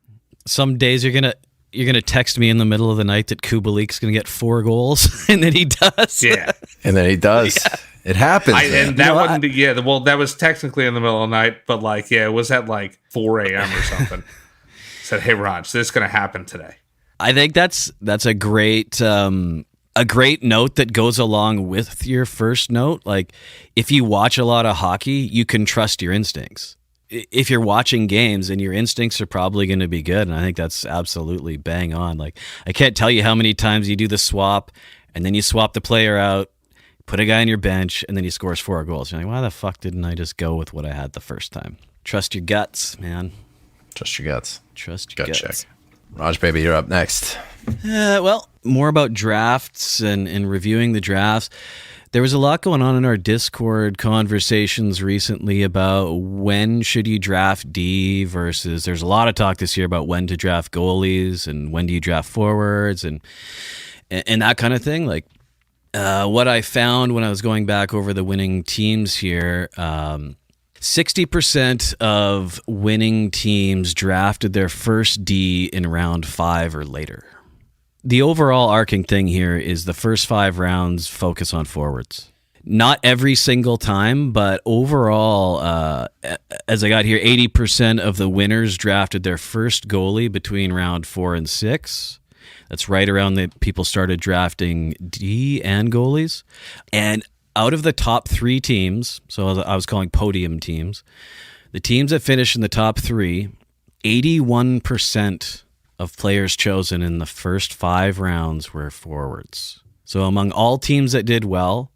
Some days you're gonna text me in the middle of the night that Kubalik's gonna get 4 goals, and then he does.
Yeah,
and then he does. Yeah. It happens.
That was technically in the middle of the night, but it was at like 4 a.m. or something. Said, "Hey, Raj, this is gonna happen today."
I think that's a great note that goes along with your first note. Like, if you watch a lot of hockey, you can trust your instincts. If you're watching games, and your instincts are probably going to be good, and I think that's absolutely bang on. Like, I can't tell you how many times you do the swap, and then you swap the player out, put a guy on your bench, and then he scores 4 goals. You're like, why the fuck didn't I just go with what I had the first time? Trust your guts, man.
Trust your guts.
Trust your guts.
Check. Raj, baby, you're up next.
Well, more about drafts and reviewing the drafts. There was a lot going on in our Discord conversations recently about when should you draft D versus there's a lot of talk this year about when to draft goalies and when do you draft forwards and that kind of thing. Like what I found when I was going back over the winning teams here, 60% of winning teams drafted their first D in round 5 or later. The overall arcing thing here is the first 5 rounds focus on forwards. Not every single time, but overall, as I got here, 80% of the winners drafted their first goalie between round 4 and 6. That's right around the people started drafting D and goalies. And out of the top 3 teams, so I was calling podium teams, the teams that finished in the top 3, 81% of players chosen in the first 5 rounds were forwards. So among all teams that did well,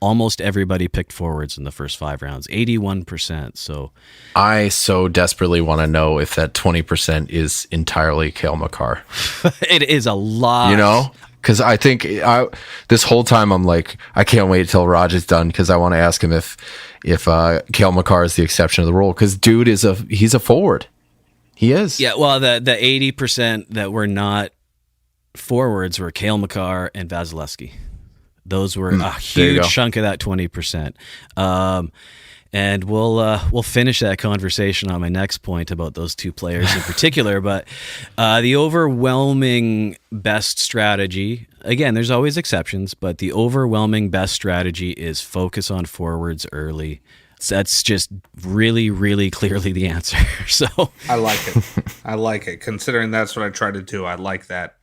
almost everybody picked forwards in the first 5 rounds, 81%. So
I so desperately want to know if that 20% is entirely Cale Makar.
It is a lot.
Because I think this whole time I'm like, I can't wait till Raj is done because I want to ask him if Cale Makar is the exception of the rule. Because dude he's a forward. He is.
Yeah, well, the 80% that were not forwards were Cale Makar and Vasilevsky. Those were a huge chunk of that 20%. And we'll finish that conversation on my next point about those 2 players in particular. But the overwhelming best strategy, again, there's always exceptions, but the overwhelming best strategy is focus on forwards early. That's just really, really clearly the answer. So
I like it. I like it. Considering that's what I try to do, I like that.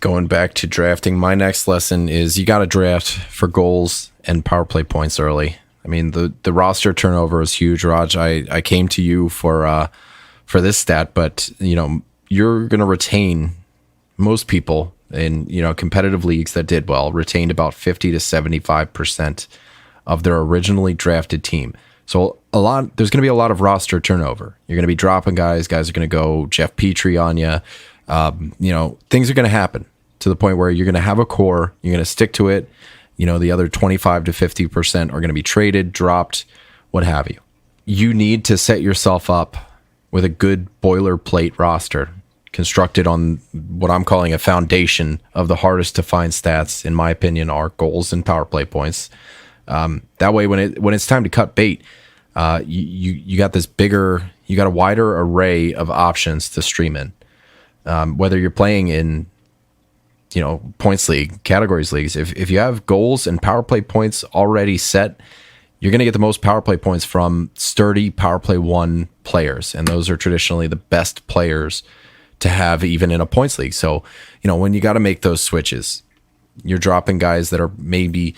Going back to drafting, my next lesson is you got to draft for goals and power play points early. I mean, the roster turnover is huge, Raj. I came to you for this stat, but you're going to retain most people in competitive leagues that did well retained about 50 to 75% of their originally drafted team. So there's going to be a lot of roster turnover. You're going to be dropping guys are going to go Jeff Petrie on you. Things are going to happen to the point where you're going to have a core, you're going to stick to it. The other 25 to 50% are going to be traded, dropped, what have you. You need to set yourself up with a good boilerplate roster constructed on what I'm calling a foundation of the hardest to find stats, in my opinion, are goals and power play points. That way, when it's time to cut bait, you got you got a wider array of options to stream in. Whether you're playing in, points league, categories leagues, if you have goals and power play points already set, you're going to get the most power play points from sturdy power play 1 players. And those are traditionally the best players to have even in a points league. So, when you got to make those switches, you're dropping guys that are maybe,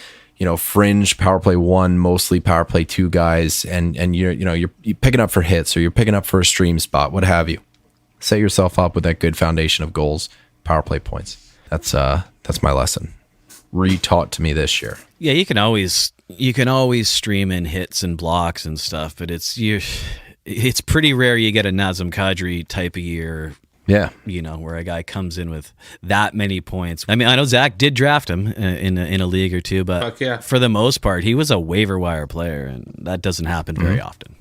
fringe power play 1, mostly power play 2 guys. And you're picking up for hits, or you're picking up for a stream spot, what have you. Set yourself up with that good foundation of goals, power play points. That's my lesson. Retaught to me this year.
Yeah, you can always stream in hits and blocks and stuff, but it's pretty rare you get a Nazem Kadri type of year.
Yeah,
where a guy comes in with that many points. I mean, I know Zach did draft him in a league or two, but for the most part, he was a waiver wire player, and that doesn't happen very often.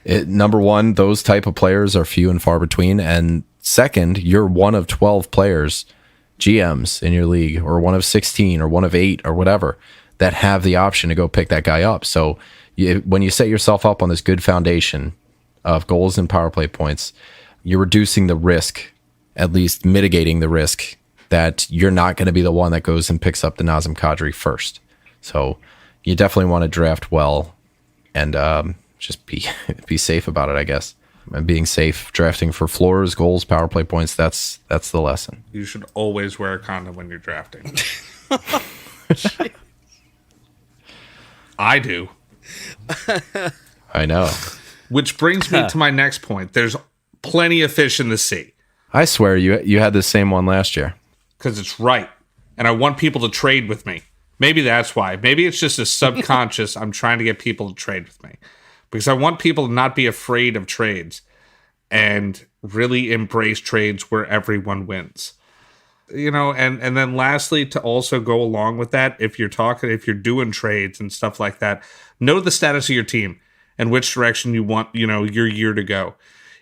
Number one, those type of players are few and far between, and second, you're one of 12 players, GMs in your league, or one of 16, or one of 8, or whatever, that have the option to go pick that guy up. So when you set yourself up on this good foundation of goals and power play points, you're reducing the risk, at least mitigating the risk, that you're not going to be the one that goes and picks up the Nazem Kadri first. So you definitely want to draft well and just be safe about it, I guess. And being safe, drafting for floors, goals, power play points, that's the lesson.
You should always wear a condom when you're drafting. I do.
I know.
Which brings me to my next point. There's plenty of fish in the sea.
I swear you had the same one last year.
Because it's right. And I want people to trade with me. Maybe that's why. Maybe it's just a subconscious, I'm trying to get people to trade with me. Because I want people to not be afraid of trades and really embrace trades where everyone wins. And then lastly, to also go along with that, if you're doing trades and stuff like that, know the status of your team and which direction you want, your year to go.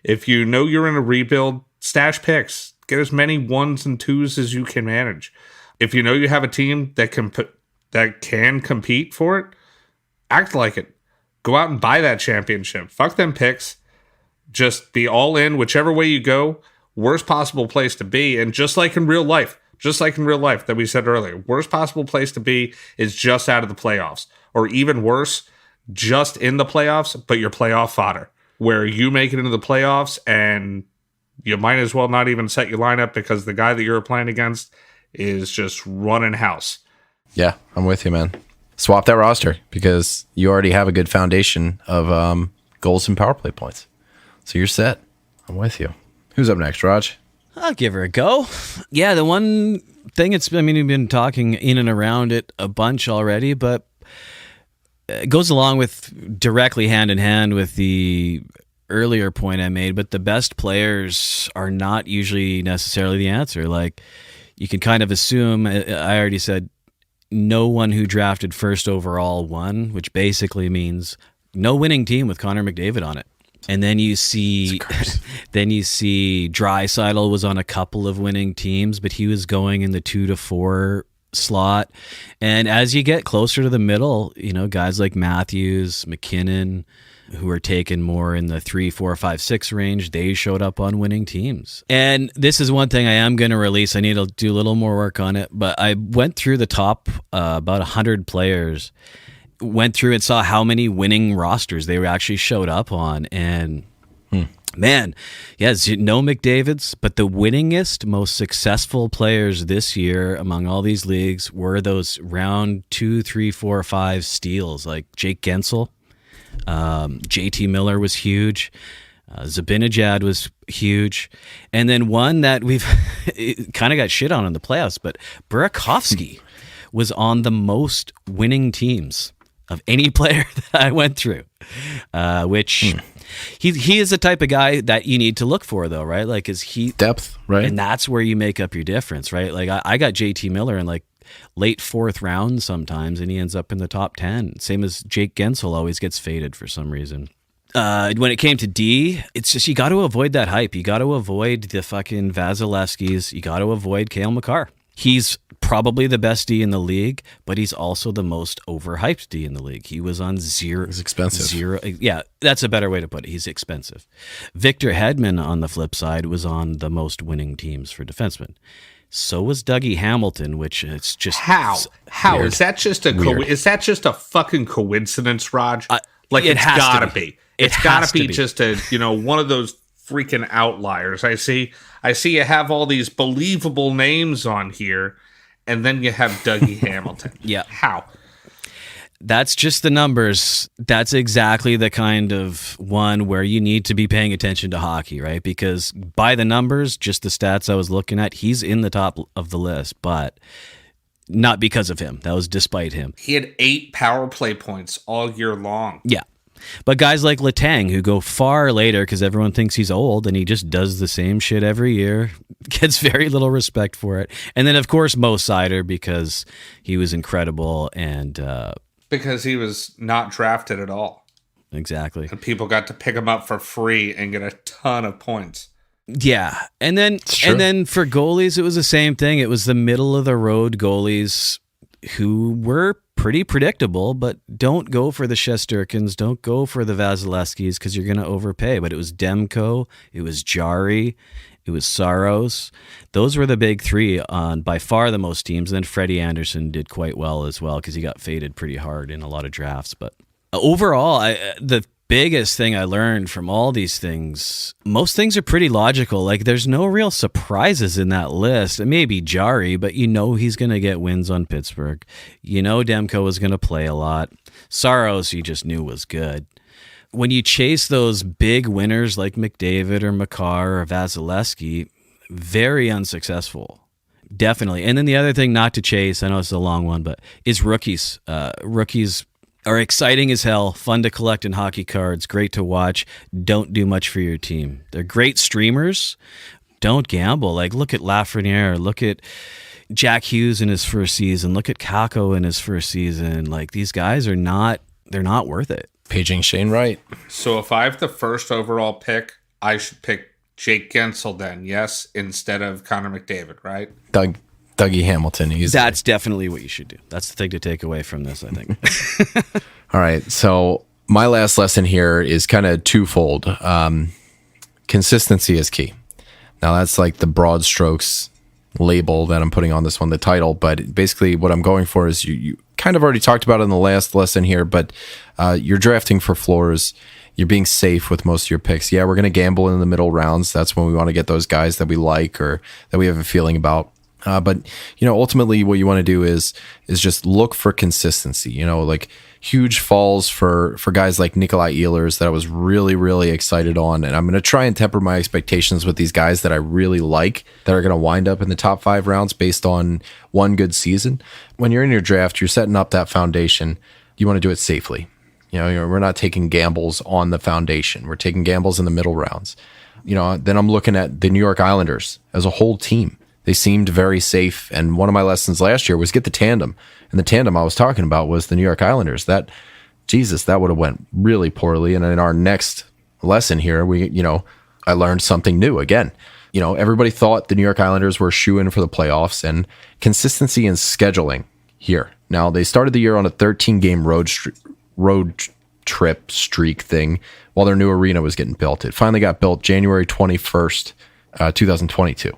If you know you're in a rebuild, stash picks. Get as many 1s and 2s as you can manage. If you know you have a team that can compete for it, act like it. Go out and buy that championship. Fuck them picks. Just be all in whichever way you go. Worst possible place to be. And just like in real life that we said earlier, worst possible place to be is just out of the playoffs. Or even worse, just in the playoffs, but you're playoff fodder. Where you make it into the playoffs and you might as well not even set your lineup because the guy that you're playing against is just running house.
Yeah, I'm with you, man. Swap that roster because you already have a good foundation of goals and power play points. So you're set. I'm with you. Who's up next, Raj?
I'll give her a go. Yeah, the one thing we've been talking in and around it a bunch already, but it goes along with directly hand in hand with the earlier point I made, but the best players are not usually necessarily the answer. Like, you can kind of assume, I already said, no one who drafted first overall won, which basically means no winning team with Connor McDavid on it. And then you see Draisaitl was on a couple of winning teams, but he was going in the 2 to 4 slot. And as you get closer to the middle, guys like Matthews, McKinnon, who are taken more in the 3, 4, 5, 6 range, they showed up on winning teams. And this is one thing I am going to release. I need to do a little more work on it, but I went through the top about 100 players, went through and saw how many winning rosters they actually showed up on. And man, yes, no McDavids, but the winningest, most successful players this year among all these leagues were those round 2, 3, 4, 5 steals, like Jake Gensel. JT Miller was huge. Zibanejad was huge. And then one that we've kind of got shit on in the playoffs, but Burakovsky was on the most winning teams of any player that I went through, which he is the type of guy that you need to look for, though, right? Like, is he
depth, right?
And that's where you make up your difference, right? Like, I got JT Miller in like late 4th round sometimes, and he ends up in the top 10. Same as Jake Gensel always gets faded for some reason. When it came to D, it's just you got to avoid that hype. You got to avoid the fucking Vasilevskis. You got to avoid Cale Makar. He's probably the best D in the league, but he's also the most overhyped D in the league. He was on zero.
He's expensive.
Yeah, that's a better way to put it. He's expensive. Victor Hedman, on the flip side, was on the most winning teams for defensemen. So was Dougie Hamilton, which it's just
how
weird.
Is that just is that just a fucking coincidence, Raj? It's gotta be. It's gotta be just a one of those freaking outliers. I see you have all these believable names on here, and then you have Dougie Hamilton.
Yeah.
How?
That's just the numbers. That's exactly the kind of one where you need to be paying attention to hockey, right? Because by the numbers, just the stats I was looking at, he's in the top of the list, but not because of him. That was despite him.
He had 8 power play points all year long.
Yeah. But guys like Letang, who go far later because everyone thinks he's old and he just does the same shit every year, gets very little respect for it. And then, of course, Mo Sider, because he was incredible and...
because he was not drafted at all.
Exactly.
And people got to pick him up for free and get a ton of points.
Yeah. And then for goalies, it was the same thing. It was the middle of the road goalies who were pretty predictable, but don't go for the Shesterkins, don't go for the Vasilevskis because you're going to overpay. But it was Demko, it was Jari, it was Saros. Those were the big three on by far the most teams. And then Freddie Anderson did quite well as well because he got faded pretty hard in a lot of drafts. But overall, the biggest thing I learned from all these things, most things are pretty logical. Like there's no real surprises in that list. It may be Jari, but he's going to get wins on Pittsburgh. Demko was going to play a lot. Saros, you just knew was good. When you chase those big winners like McDavid or Makar or Vasilevsky, very unsuccessful. Definitely. And then the other thing not to chase, I know it's a long one, but is rookies. Rookies are exciting as hell, fun to collect in hockey cards, great to watch. Don't do much for your team. They're great streamers. Don't gamble. Like, look at Lafreniere. Look at Jack Hughes in his first season. Look at Kakko in his first season. Like, these guys they're not worth it.
Paging Shane Wright. So
if I have the first overall pick, I should pick Jake Gensel then, yes, instead of Connor McDavid, right?
Dougie Hamilton.
That's definitely what you should do. That's the thing to take away from this, I think.
All right. So my last lesson here is kind of twofold. Consistency is key. Now that's like the broad strokes label that I'm putting on this one, the title. But basically what I'm going for is you kind of already talked about it in the last lesson here, but you're drafting for floors. You're being safe with most of your picks. Yeah, we're going to gamble in the middle rounds. That's when we want to get those guys that we like or that we have a feeling about. But ultimately what you want to do is just look for consistency, like huge falls for guys like Nikolai Ehlers that I was really, really excited on. And I'm going to try and temper my expectations with these guys that I really like that are going to wind up in the top 5 rounds based on one good season. When you're in your draft, you're setting up that foundation. You want to do it safely. We're not taking gambles on the foundation. We're taking gambles in the middle rounds. Then I'm looking at the New York Islanders as a whole team. They seemed very safe. And one of my lessons last year was get the tandem. And the tandem I was talking about was the New York Islanders. That would have went really poorly. And in our next lesson here, I learned something new again. Everybody thought the New York Islanders were shoo-in for the playoffs and consistency in scheduling here. Now, they started the year on a 13-game road trip streak thing while their new arena was getting built. It finally got built January 21st, 2022.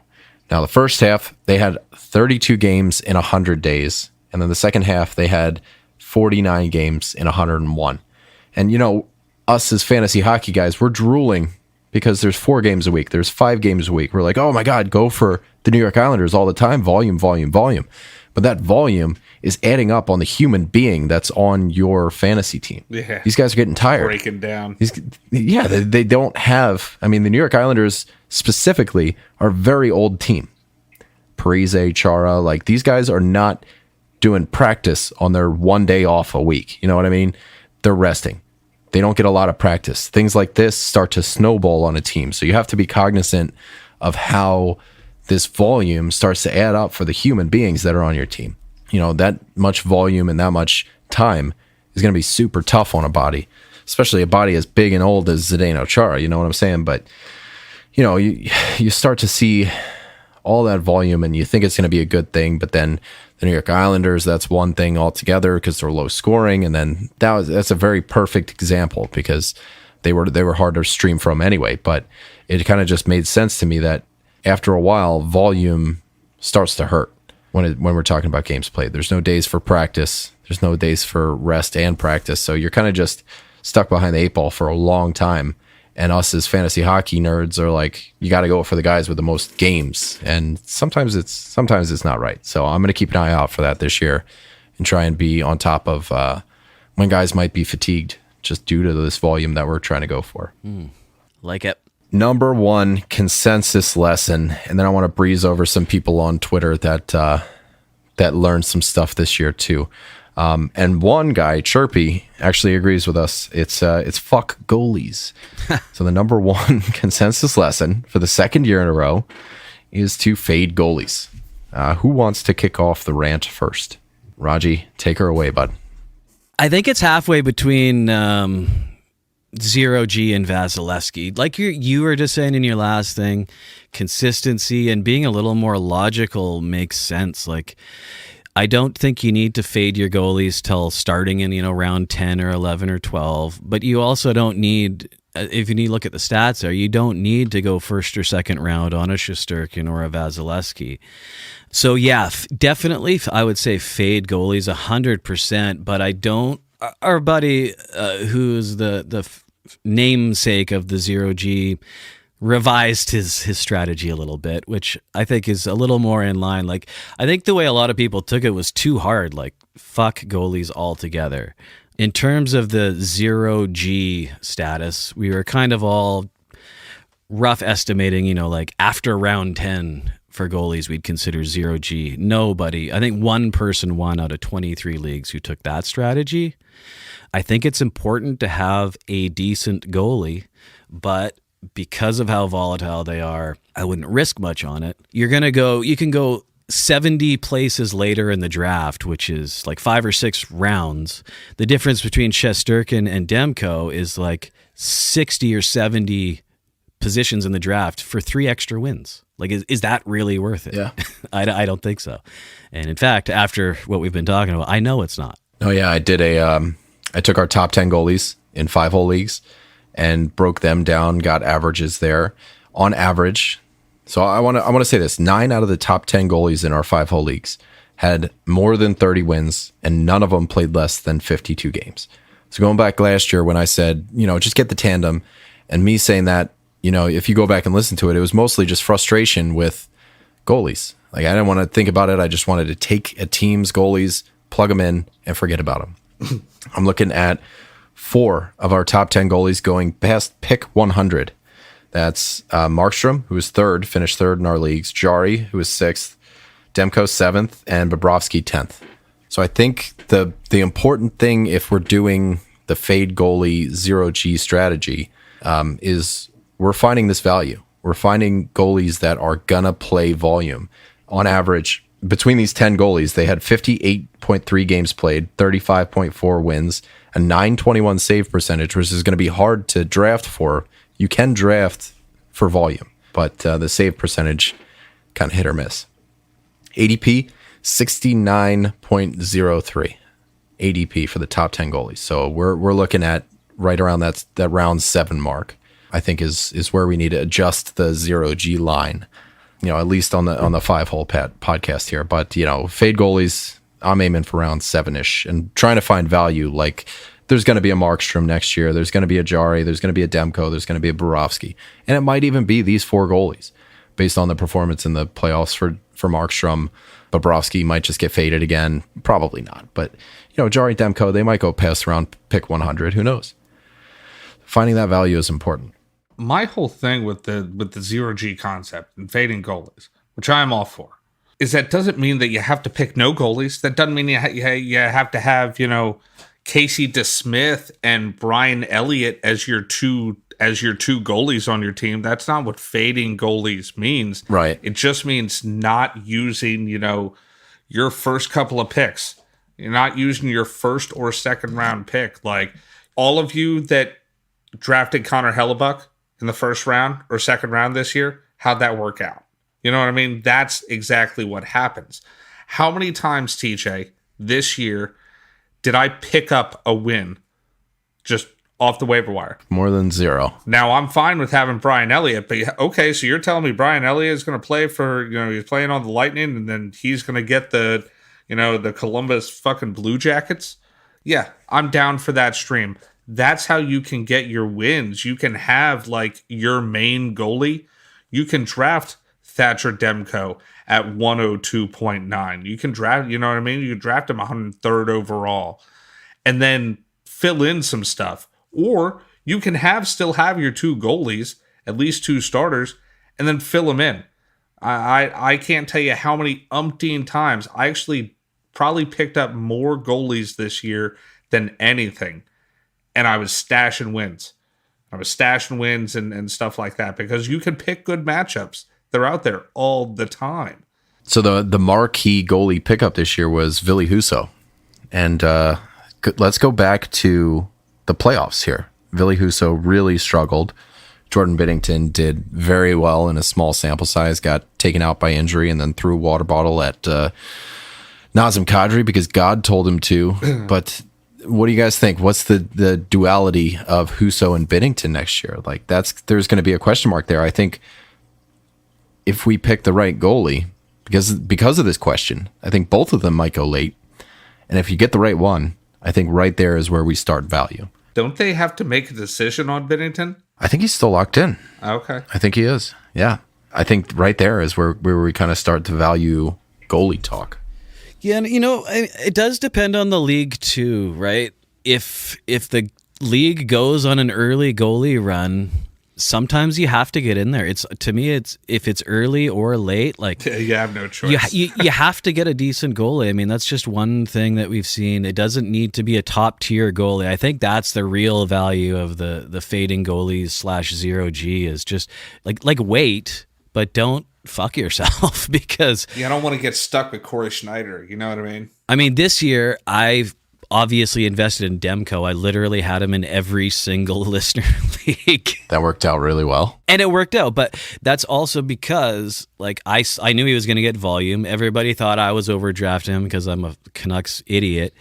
Now, the first half, they had 32 games in 100 days. And then the second half, they had 49 games in 101. And, us as fantasy hockey guys, we're drooling because there's 4 games a week. There's 5 games a week. We're like, oh, my God, go for the New York Islanders all the time. Volume, volume, volume. But that volume is adding up on the human being that's on your fantasy team.
Yeah.
These guys are getting tired.
Breaking down.
They don't have... the New York Islanders specifically are a very old team. Parise, Chara, these guys are not doing practice on their one day off a week. You know what I mean? They're resting. They don't get a lot of practice. Things like this start to snowball on a team. So you have to be cognizant of how this volume starts to add up for the human beings that are on your team. That much volume and that much time is going to be super tough on a body. especially a body as big and old as Zdeno Chara. You know what I'm saying? But you start to see all that volume, and you think it's going to be a good thing. But then the New York Islanders, that's one thing altogether because they're low scoring, and then that's a very perfect example because they were hard to stream from anyway. But it kind of just made sense to me that after a while, volume starts to hurt when we're talking about games played. There's no days for practice. There's no days for rest and practice. So you're kind of just stuck behind the 8 ball for a long time. And us as fantasy hockey nerds are like, you got to go for the guys with the most games. And sometimes it's not right. So I'm going to keep an eye out for that this year and try and be on top of when guys might be fatigued just due to this volume that we're trying to go for.
Like it.
Number one consensus lesson, and then I want to breeze over some people on Twitter that learned some stuff this year too. And one guy, Chirpy, actually agrees with us. It's fuck goalies. So the number one consensus lesson for the second year in a row is to fade goalies. Who wants to kick off the rant first? Raji, take her away, bud.
I think it's halfway between Zero G and Vasilevsky. Like you were just saying in your last thing, consistency and being a little more logical makes sense. Like, I don't think you need to fade your goalies till starting in, round 10 or 11 or 12, but you also don't need, if you need to look at the stats there, you don't need to go first or second round on a Shesterkin or a Vasilevsky. So yeah, definitely I would say fade goalies 100%, but I don't, our buddy who's the namesake of the Zero G revised his strategy a little bit, which I think is a little more in line. Like, I think the way a lot of people took it was too hard, like fuck goalies altogether. In terms of the Zero G status, we were kind of all rough estimating, like after round 10 for goalies, we'd consider Zero G. Nobody, I think one person won out of 23 leagues who took that strategy. I think it's important to have a decent goalie, but because of how volatile they are, I wouldn't risk much on it. You can go 70 places later in the draft, which is like 5 or 6 rounds. The difference between Shesterkin and Demko is like 60 or 70 positions in the draft for 3 extra wins. Like, is that really worth it?
Yeah.
I don't think so. And in fact, after what we've been talking about, I know it's not.
Oh yeah, I did I took our top 10 goalies in 5-hole leagues and broke them down, got averages there. On average, so I want to say this, 9 out of the top 10 goalies in our 5-hole leagues had more than 30 wins, and none of them played less than 52 games. So going back last year when I said, just get the tandem, and me saying that, if you go back and listen to it, it was mostly just frustration with goalies. Like, I didn't want to think about it. I just wanted to take a team's goalies, plug them in, and forget about them. I'm looking at 4 of our top 10 goalies going past pick 100. That's Markstrom, who was finished third in our leagues, Jari, who was 6th, Demko 7th, and Bobrovsky 10th. So I think the important thing if we're doing the fade goalie 0G strategy is we're finding this value. We're finding goalies that are gonna play volume. On average, between these 10 goalies, they had 58.3 games played, 35.4 wins, a .921 save percentage, which is going to be hard to draft for. You can draft for volume, but the save percentage kind of hit or miss. ADP, 69.03 ADP for the top 10 goalies. So we're looking at right around that round 7 mark, I think is where we need to adjust the 0G line. At least on the 5-hole podcast here. But, fade goalies, I'm aiming for around 7-ish and trying to find value. Like, there's going to be a Markstrom next year. There's going to be a Jari. There's going to be a Demko. There's going to be a Bobrovsky. And it might even be these 4 goalies based on the performance in the playoffs for Markstrom. Bobrovsky might just get faded again. Probably not. But, Jari, Demko, they might go past around pick 100. Who knows? Finding that value is important.
My whole thing with the 0G concept and fading goalies, which I am all for, is that doesn't mean that you have to pick no goalies. That doesn't mean you have to have Casey DeSmith and Brian Elliott as your two goalies on your team. That's not what fading goalies means.
Right.
It just means not using your first couple of picks. You're not using your first or second round pick. Like, all of you that drafted Connor Hellebuck in the first round or second round this year, how'd that work out? You know what I mean? That's exactly what happens. How many times, TJ, this year did I pick up a win just off the waiver wire?
More than zero.
Now, I'm fine with having Brian Elliott, but okay, so you're telling me Brian Elliott is going to play for, he's playing on the Lightning, and then he's going to get the Columbus fucking Blue Jackets? Yeah, I'm down for that stream. That's how you can get your wins. You can have, like, your main goalie. You can draft Thatcher Demko at 102.9. You can draft, you know what I mean? You can draft him 103rd overall and then fill in some stuff. Or you can still have your two goalies, at least two starters, and then fill them in. I can't tell you how many umpteen times I actually probably picked up more goalies this year than anything. And I was stashing wins. And stuff like that because you can pick good matchups. They're out there all the time.
So the marquee goalie pickup this year was Ville Husso. And let's go back to the playoffs here. Ville Husso really struggled. Jordan Binnington did very well in a small sample size, got taken out by injury, and then threw a water bottle at Nazem Kadri because God told him to. But what do you guys think? What's the duality of Husso and Binnington next year? Like there's going to be a question mark there. I think if we pick the right goalie, because of this question, I think both of them might go late. And if you get the right one, I think right there is where we start value.
Don't they have to make a decision on Binnington?
I think he's still locked in.
Okay.
I think he is. Yeah. I think right there is where we kind of start to value goalie talk.
Yeah, and it does depend on the league too, right? If the league goes on an early goalie run, sometimes you have to get in there. It's if it's early or late, like
you have no choice.
You have to get a decent goalie. I mean, that's just one thing that we've seen. It doesn't need to be a top tier goalie. I think that's the real value of the fading goalies /0G is just like wait, but don't fuck yourself because
I don't want to get stuck with Corey Schneider. You know what I mean?
I mean, this year I've obviously invested in Demko. I literally had him in every single listener league.
That worked out really well.
And it worked out, but that's also because I knew he was going to get volume. Everybody thought I was overdrafting him because I'm a Canucks idiot,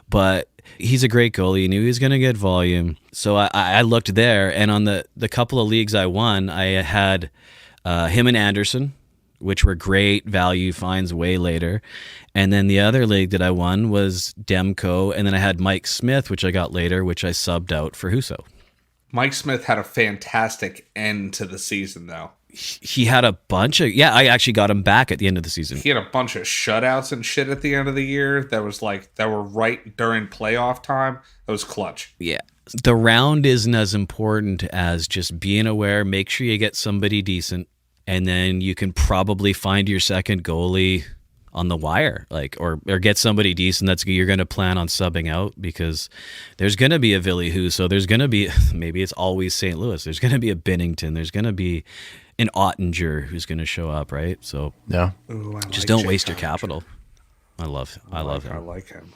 but he's a great goalie. He knew he was going to get volume. So I looked there, and on the couple of leagues I won, I had him and Anderson, which were great value finds way later. And then the other league that I won was Demko. And then I had Mike Smith, which I got later, which I subbed out for Husso.
Mike Smith had a fantastic end to the season, though.
He had a bunch of... Yeah, I actually got him back at the end of the season.
He had a bunch of shutouts and shit at the end of the year that were right during playoff time. That was clutch.
Yeah. The round isn't as important as just being aware, make sure you get somebody decent, and then you can probably find your second goalie on the wire, or get somebody decent that's you're going to plan on subbing out because there's going to be a Ville Husso, there's going to be, maybe it's always St. Louis, there's going to be a Binnington, there's going to be an Ottinger who's going to show up, right? So
yeah,
just don't waste your capital. I love him.
I like him.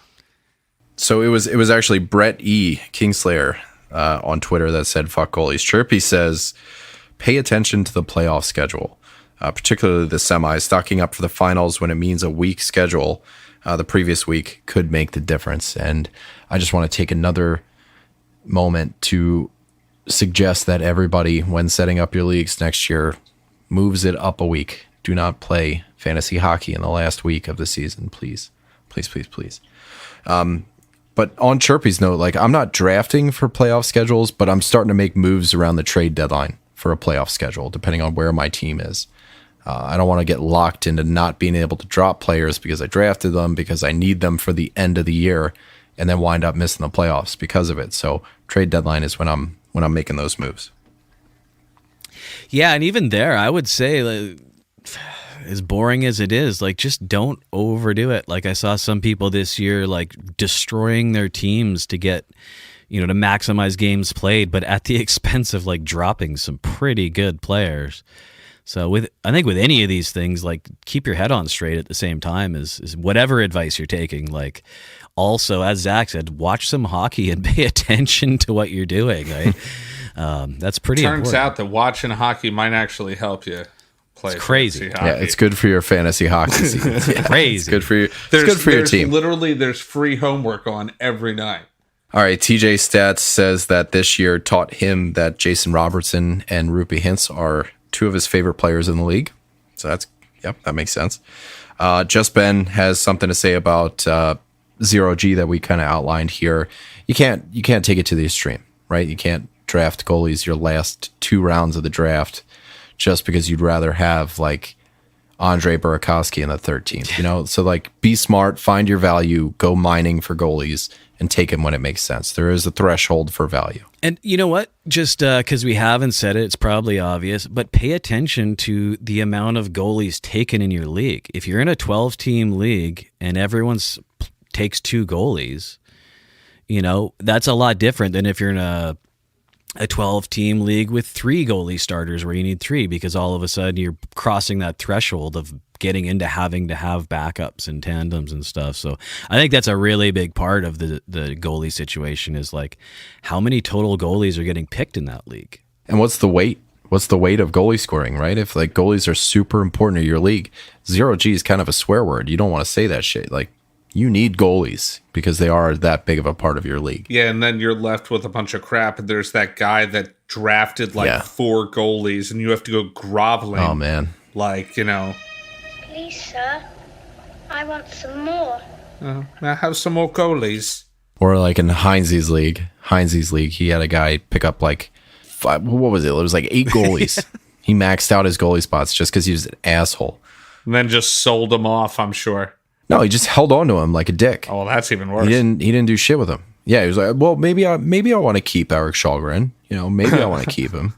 So it was actually Brett E. Kingslayer on Twitter that said, fuck goalies. Chirpy says, pay attention to the playoff schedule, particularly the semis. Stocking up for the finals when it means a weak schedule the previous week could make the difference. And I just want to take another moment to suggest that everybody, when setting up your leagues next year, moves it up a week. Do not play fantasy hockey in the last week of the season, please. Please, please, please. But on Chirpy's note, I'm not drafting for playoff schedules, but I'm starting to make moves around the trade deadline for a playoff schedule, depending on where my team is. I don't want to get locked into not being able to drop players because I drafted them, because I need them for the end of the year, and then wind up missing the playoffs because of it. So trade deadline is when I'm making those moves.
Yeah, and even there, I would say, as boring as it is, just don't overdo it. I saw some people this year, destroying their teams to get, to maximize games played, but at the expense of dropping some pretty good players. So I think with any of these things, like keep your head on straight at the same time is whatever advice you're taking. Like also, as Zach said, watch some hockey and pay attention to what you're doing. Right? That's pretty important.
Turns out that watching hockey might actually help you play.
It's crazy.
Yeah, it's good for your fantasy hockey season. Yeah,
crazy.
It's good for your, your team.
Literally, there's free homework on every night.
All right, TJ Stats says that this year taught him that Jason Robertson and Rupi Hintz are two of his favorite players in the league. So that makes sense. Just Ben has something to say about Zero G that we kind of outlined here. You can't take it to the extreme, right? You can't draft goalies your last 2 rounds of the draft just because you'd rather have like Andre Burakovsky in the 13th, you know? So like be smart, find your value, go mining for goalies and take them when it makes sense. There is a threshold for value.
And you know what? Just because we haven't said it, it's probably obvious, but pay attention to the amount of goalies taken in your league. If you're in a 12-team league and everyone takes 2 goalies, you know, that's a lot different than if you're in a 12-team league with 3 goalie starters where you need 3 because all of a sudden you're crossing that threshold of getting into having to have backups and tandems and stuff. So I think that's a really big part of the goalie situation is like how many total goalies are getting picked in that league.
And what's the weight? What's the weight of goalie scoring, right? If like goalies are super important to your league, 0G is kind of a swear word. You don't want to say that shit. Like you need goalies because they are that big of a part of your league.
Yeah, and then you're left with a bunch of crap. And there's that guy that drafted 4 goalies, and you have to go groveling.
Oh, man.
Like, you know.
Please, sir, I want some more.
I have some more goalies.
Or like in Heinze's league, he had a guy pick up like 5, what was it? It was like 8 goalies. He maxed out his goalie spots just because he was an asshole.
And then just sold them off, I'm sure.
No, he just held on to him like a dick.
Oh, well, that's even worse.
He didn't do shit with him. Yeah, he was like, well, maybe I want to keep Eric Källgren. You know, maybe I want to keep him.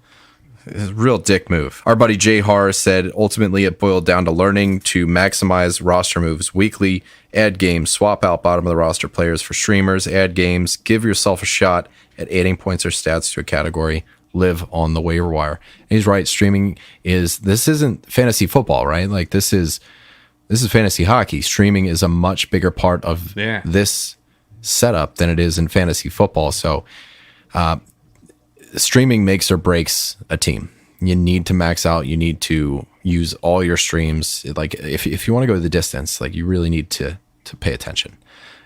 It's a real dick move. Our buddy Jay Har said, ultimately it boiled down to learning to maximize roster moves weekly, add games, swap out bottom of the roster players for streamers, add games, give yourself a shot at adding points or stats to a category, live on the waiver wire. And he's right. Streaming this isn't fantasy football, right? Like this is fantasy hockey. Streaming is a much bigger part of this setup than it is in fantasy football. So streaming makes or breaks a team. You need to max out. You need to use all your streams. Like if you want to go the distance, like you really need to pay attention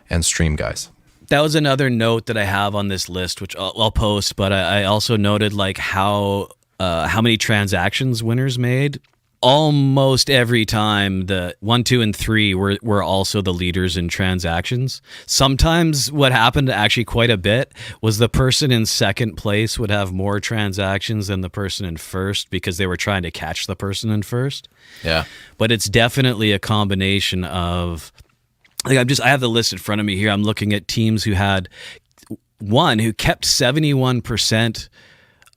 and stream, guys.
That was another note that I have on this list, which I'll post, but I also noted like how many transactions winners made. Almost every time the 1, 2, and 3 were also the leaders in transactions. Sometimes what happened actually quite a bit was the person in second place would have more transactions than the person in first because they were trying to catch the person in first.
Yeah.
But it's definitely a combination of like I have the list in front of me here. I'm looking at teams who had one who kept 71%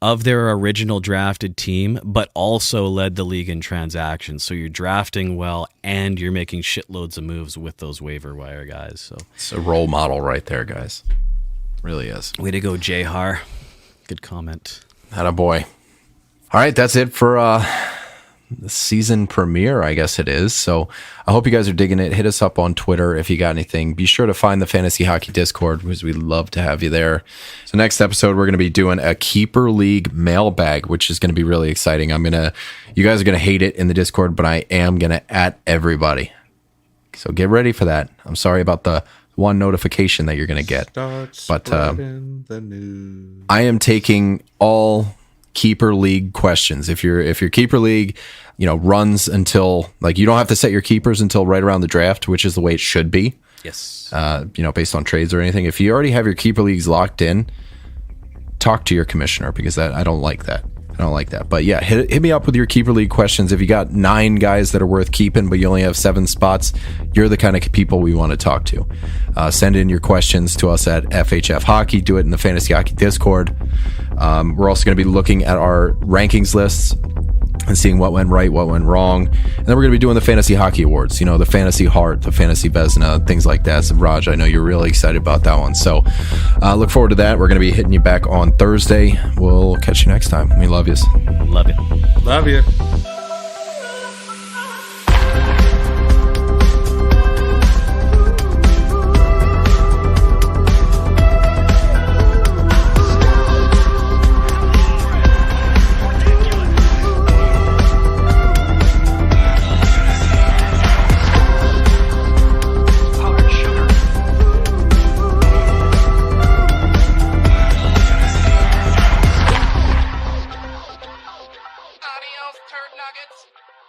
of their original drafted team, but also led the league in transactions. So you're drafting well and you're making shitloads of moves with those waiver wire guys. So
it's a role model right there, guys. Really is.
Way to go, Jay Har. Good comment.
Attaboy. All right, that's it for the season premiere, I guess it is. So I hope you guys are digging it. Hit us up on Twitter if you got anything. Be sure to find the Fantasy Hockey Discord because we'd love to have you there. So next episode, we're going to be doing a Keeper League mailbag, which is going to be really exciting. You guys are going to hate it in the Discord, but I am going to @ everybody. So get ready for that. I'm sorry about the one notification that you're going to get. But
the news.
I am taking all Keeper League questions. If your Keeper League, runs until like you don't have to set your keepers until right around the draft, which is the way it should be.
Yes.
Based on trades or anything. If you already have your Keeper Leagues locked in, talk to your commissioner because I don't like that. But yeah, hit me up with your Keeper League questions. If you got 9 guys that are worth keeping, but you only have 7 spots, you're the kind of people we want to talk to. Send in your questions to us at FHF Hockey. Do it in the Fantasy Hockey Discord. We're also going to be looking at our rankings lists and seeing what went right, what went wrong. And then we're going to be doing the Fantasy Hockey Awards, the Fantasy Heart, the Fantasy Vezina, things like that. So Raj, I know you're really excited about that one. So look forward to that. We're going to be hitting you back on Thursday. We'll catch you next time. We love you.
Love you.
Love you.
Nuggets.